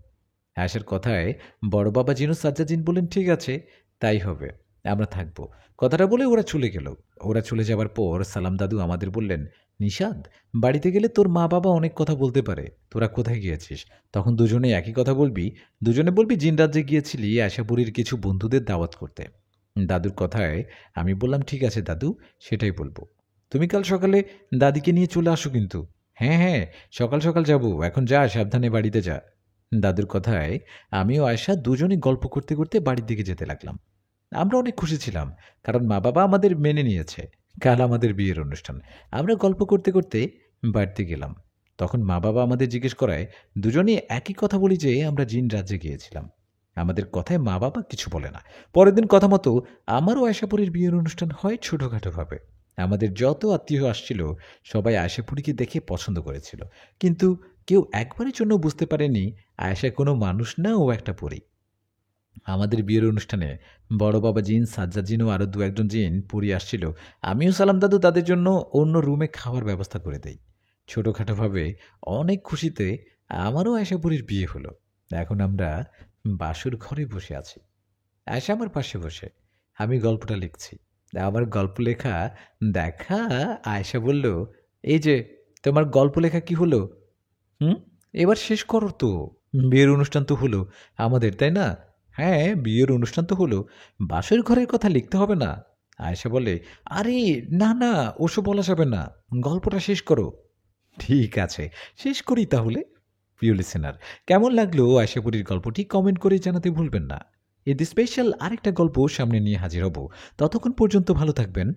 আয়শার কথায় বড় বাবা জিন ও সাজ্জাদ জিন বললেন, ঠিক আছে তাই হবে, আমরা থাকবো। কথাটা বলে ওরা চলে গেল। ওরা চলে যাবার পর সালাম দাদু আমাদের বললেন, নিষাদ বাড়িতে গেলে তোর মা বাবা অনেক কথা বলতে পারে, তোরা কোথায় গিয়েছিস? তখন দুজনে একই কথা বলবি, দুজনে বলবি জিন রাজ্যে গিয়েছিলি আশাপুরীর কিছু বন্ধুদের দাওয়াত করতে। দাদুর কথায় আমি বললাম, ঠিক আছে দাদু, সেটাই বলবো। তুমি কাল সকালে দাদিকে নিয়ে চলে আসো কিন্তু। হ্যাঁ হ্যাঁ, সকাল সকাল যাব, এখন যা, সাবধানে বাড়িতে যা। দাদুর কথায় আমিও আয়শা দুজনে গল্প করতে করতে বাড়ির দিকে যেতে লাগলাম। আমরা অনেক খুশি ছিলাম, কারণ মা বাবা আমাদের মেনে নিয়েছে। কাল আমাদের বিয়ের অনুষ্ঠান। আমরা গল্প করতে করতে বাড়িতে গেলাম। তখন মা বাবা আমাদের জিজ্ঞেস করায় দুজনেই একই কথা বলি যে আমরা জিন রাজ্যে গিয়েছিলাম। আমাদের কথায় মা বাবা কিছু বলে না। পরের দিন কথা মতো আমারও আয়শাপুরীর বিয়ের অনুষ্ঠান হয় ছোটোখাটোভাবে। আমাদের যত আত্মীয় আসছিল সবাই আয়শাপুরীকে দেখে পছন্দ করেছিল, কিন্তু কেউ একবারের জন্য বুঝতে পারেনি আয়শা কোনো মানুষ না, ও একটা পরী। আমাদের বিয়ের অনুষ্ঠানে বড় বাবা জিন, সাজ্জাদ জিন ও আরও 2-1 জিন পুরী আসছিল। আমিও সালাম দাদু তাদের জন্য অন্য রুমে খাওয়ার ব্যবস্থা করে দেই। ছোটোখাটোভাবে অনেক খুশিতে আমারও আয়শাপুরীর বিয়ে হলো। এখন আমরা বাসুর ঘরে বসে আছি। আয়শা আমার পাশে বসে, আমি গল্পটা লিখছি। আমার গল্প লেখা দেখা আয়শা বলল, এই যে তোমার গল্প লেখা কি হলো? হুম, এবার শেষ করো তো। বিয়ের অনুষ্ঠান তো হলো আমাদের, তাই না? হ্যাঁ, বিয়ের অনুষ্ঠান তো হলো, বাসর ঘরের কথা লিখতে হবে না। আয়েশা বলে, আরে না না, ওসব বলা যাবে না, গল্পটা শেষ করো। ঠিক আছে, শেষ করি তাহলে। প্রিয় লিসেনার, কেমন লাগলো আয়শাপুরীর গল্পটি কমেন্ট করে জানাতে ভুলবেন না। এতে স্পেশাল আরেকটা গল্প সামনে নিয়ে হাজির হব। ততক্ষণ পর্যন্ত ভালো থাকবেন।